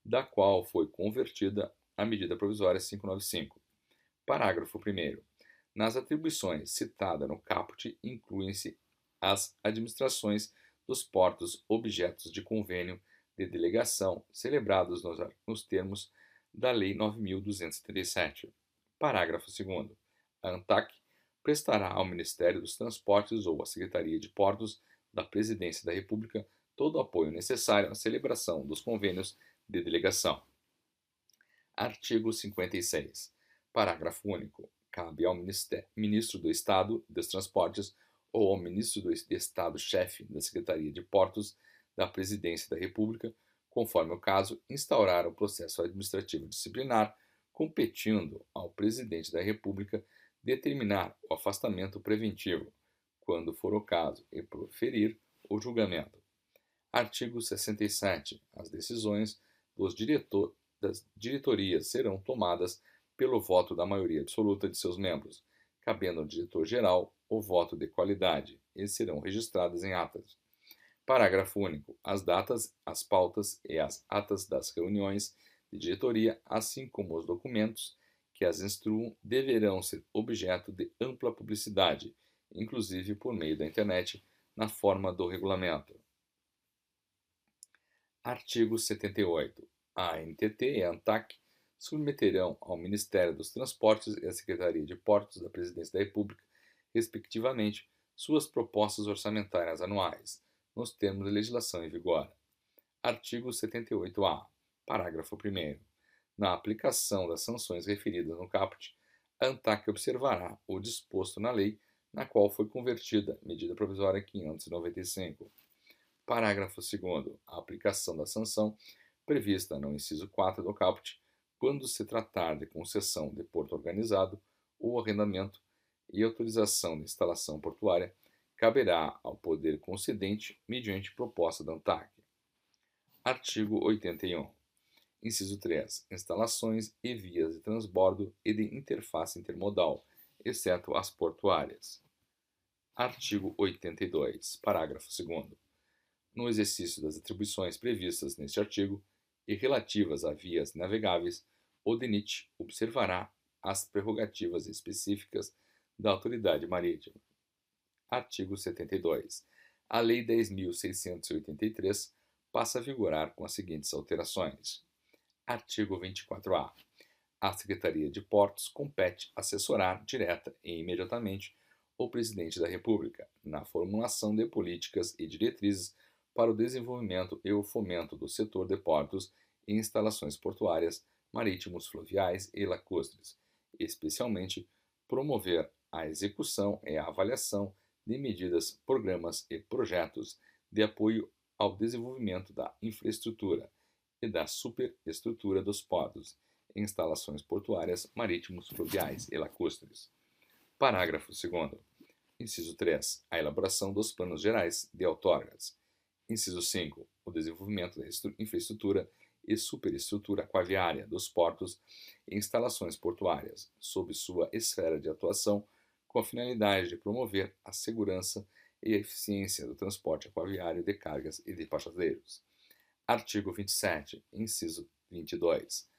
da qual foi convertida a medida provisória 595. Parágrafo 1º. Nas atribuições citadas no caput incluem-se as administrações dos portos objetos de convênio de delegação celebrados nos termos da Lei 9.237. Parágrafo 2º. A ANTAC prestará ao Ministério dos Transportes ou à Secretaria de Portos da Presidência da República todo o apoio necessário à celebração dos convênios de delegação. Artigo 56. Parágrafo único. Cabe ao Ministro do Estado dos Transportes ou ao Ministro do Estado-chefe da Secretaria de Portos da Presidência da República, conforme o caso, instaurar o processo administrativo disciplinar, competindo ao Presidente da República determinar o afastamento preventivo, quando for o caso, e proferir o julgamento. Artigo 67. As decisões das diretorias serão tomadas pelo voto da maioria absoluta de seus membros, cabendo ao diretor-geral o voto de qualidade, e serão registradas em atas. Parágrafo único. As datas, as pautas e as atas das reuniões de diretoria, assim como os documentos que as instruam, deverão ser objeto de ampla publicidade, inclusive por meio da internet, na forma do regulamento. Artigo 78. A ANTT e a ANTAC submeterão ao Ministério dos Transportes e à Secretaria de Portos da Presidência da República, respectivamente, suas propostas orçamentárias anuais, nos termos da legislação em vigor. Artigo 78-A. Parágrafo 1º. Na aplicação das sanções referidas no caput, a ANTAC observará o disposto na lei na qual foi convertida medida provisória 595. Parágrafo 2º. A aplicação da sanção prevista no inciso 4 do caput, quando se tratar de concessão de porto organizado ou arrendamento, e autorização de instalação portuária caberá ao poder concedente mediante proposta da ANTAC. Artigo 81. Inciso 3. Instalações e vias de transbordo e de interface intermodal, exceto as portuárias. Artigo 82. Parágrafo 2º. No exercício das atribuições previstas neste artigo e relativas a vias navegáveis, o DENIT observará as prerrogativas específicas da autoridade marítima. Artigo 72. A Lei 10.683 passa a vigorar com as seguintes alterações. Artigo 24-A. A Secretaria de Portos compete assessorar direta e imediatamente o Presidente da República na formulação de políticas e diretrizes para o desenvolvimento e o fomento do setor de portos e instalações portuárias, marítimos, fluviais e lacustres, especialmente promover a execução e a avaliação de medidas, programas e projetos de apoio ao desenvolvimento da infraestrutura e da superestrutura dos portos e instalações portuárias, marítimos, fluviais e lacustres. Parágrafo 2º. Inciso 3. A elaboração dos planos gerais de outorgas. Inciso 5. O desenvolvimento da infraestrutura e superestrutura aquaviária dos portos e instalações portuárias, sob sua esfera de atuação, com a finalidade de promover a segurança e a eficiência do transporte aquaviário de cargas e de passageiros. Artigo 27, inciso 22.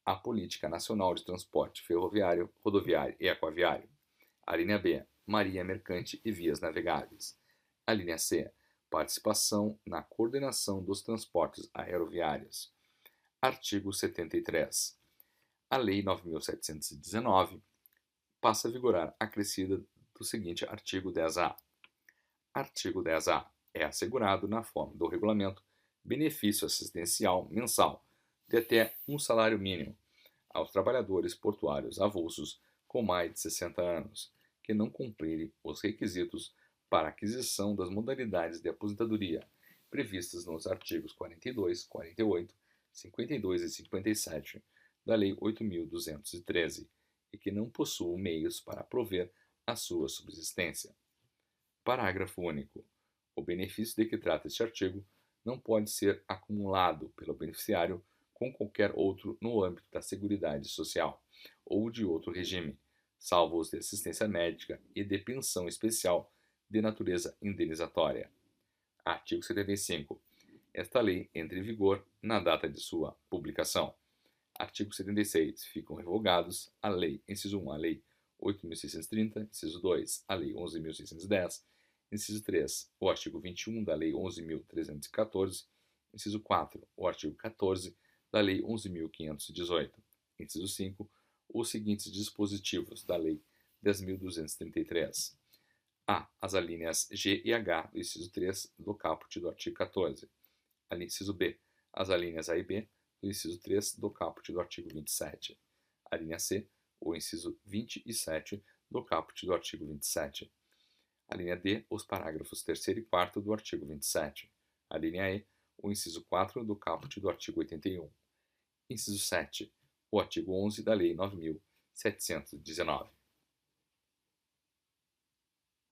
A Política Nacional de Transporte Ferroviário, Rodoviário e Aquaviário. A linha B. Marinha Mercante e Vias Navegáveis. A linha C. Participação na coordenação dos transportes aeroviários. Artigo 73. A Lei 9.719 passa a vigorar acrescida do seguinte artigo 10-A. Artigo 10-A. É assegurado, na forma do regulamento, benefício assistencial mensal de até um salário mínimo aos trabalhadores portuários avulsos com mais de 60 anos, que não cumprirem os requisitos para aquisição das modalidades de aposentadoria previstas nos artigos 42, 48, 52 e 57 da Lei 8.213 e que não possuam meios para prover a sua subsistência. Parágrafo único. O benefício de que trata este artigo não pode ser acumulado pelo beneficiário com qualquer outro no âmbito da Seguridade Social ou de outro regime, salvo os de assistência médica e de pensão especial de natureza indenizatória. Artigo 75. Esta lei entra em vigor na data de sua publicação. Artigo 76. Ficam revogados a Lei, inciso 1, a Lei 8.630, inciso 2, a Lei 11.610, inciso 3, o artigo 21 da Lei 11.314, inciso 4, o artigo 14 da Lei 11.518, inciso 5, os seguintes dispositivos da Lei 10.233. A. As alíneas G e H do inciso 3 do caput do artigo 14. Inciso B. As alíneas A e B do inciso 3 do caput do artigo 27. A linha C. O inciso 27 do caput do artigo 27. A linha D. Os parágrafos 3º e 4º do artigo 27. A linha E. O inciso 4 do caput do artigo 81. Inciso 7. O artigo 11 da Lei 9.719.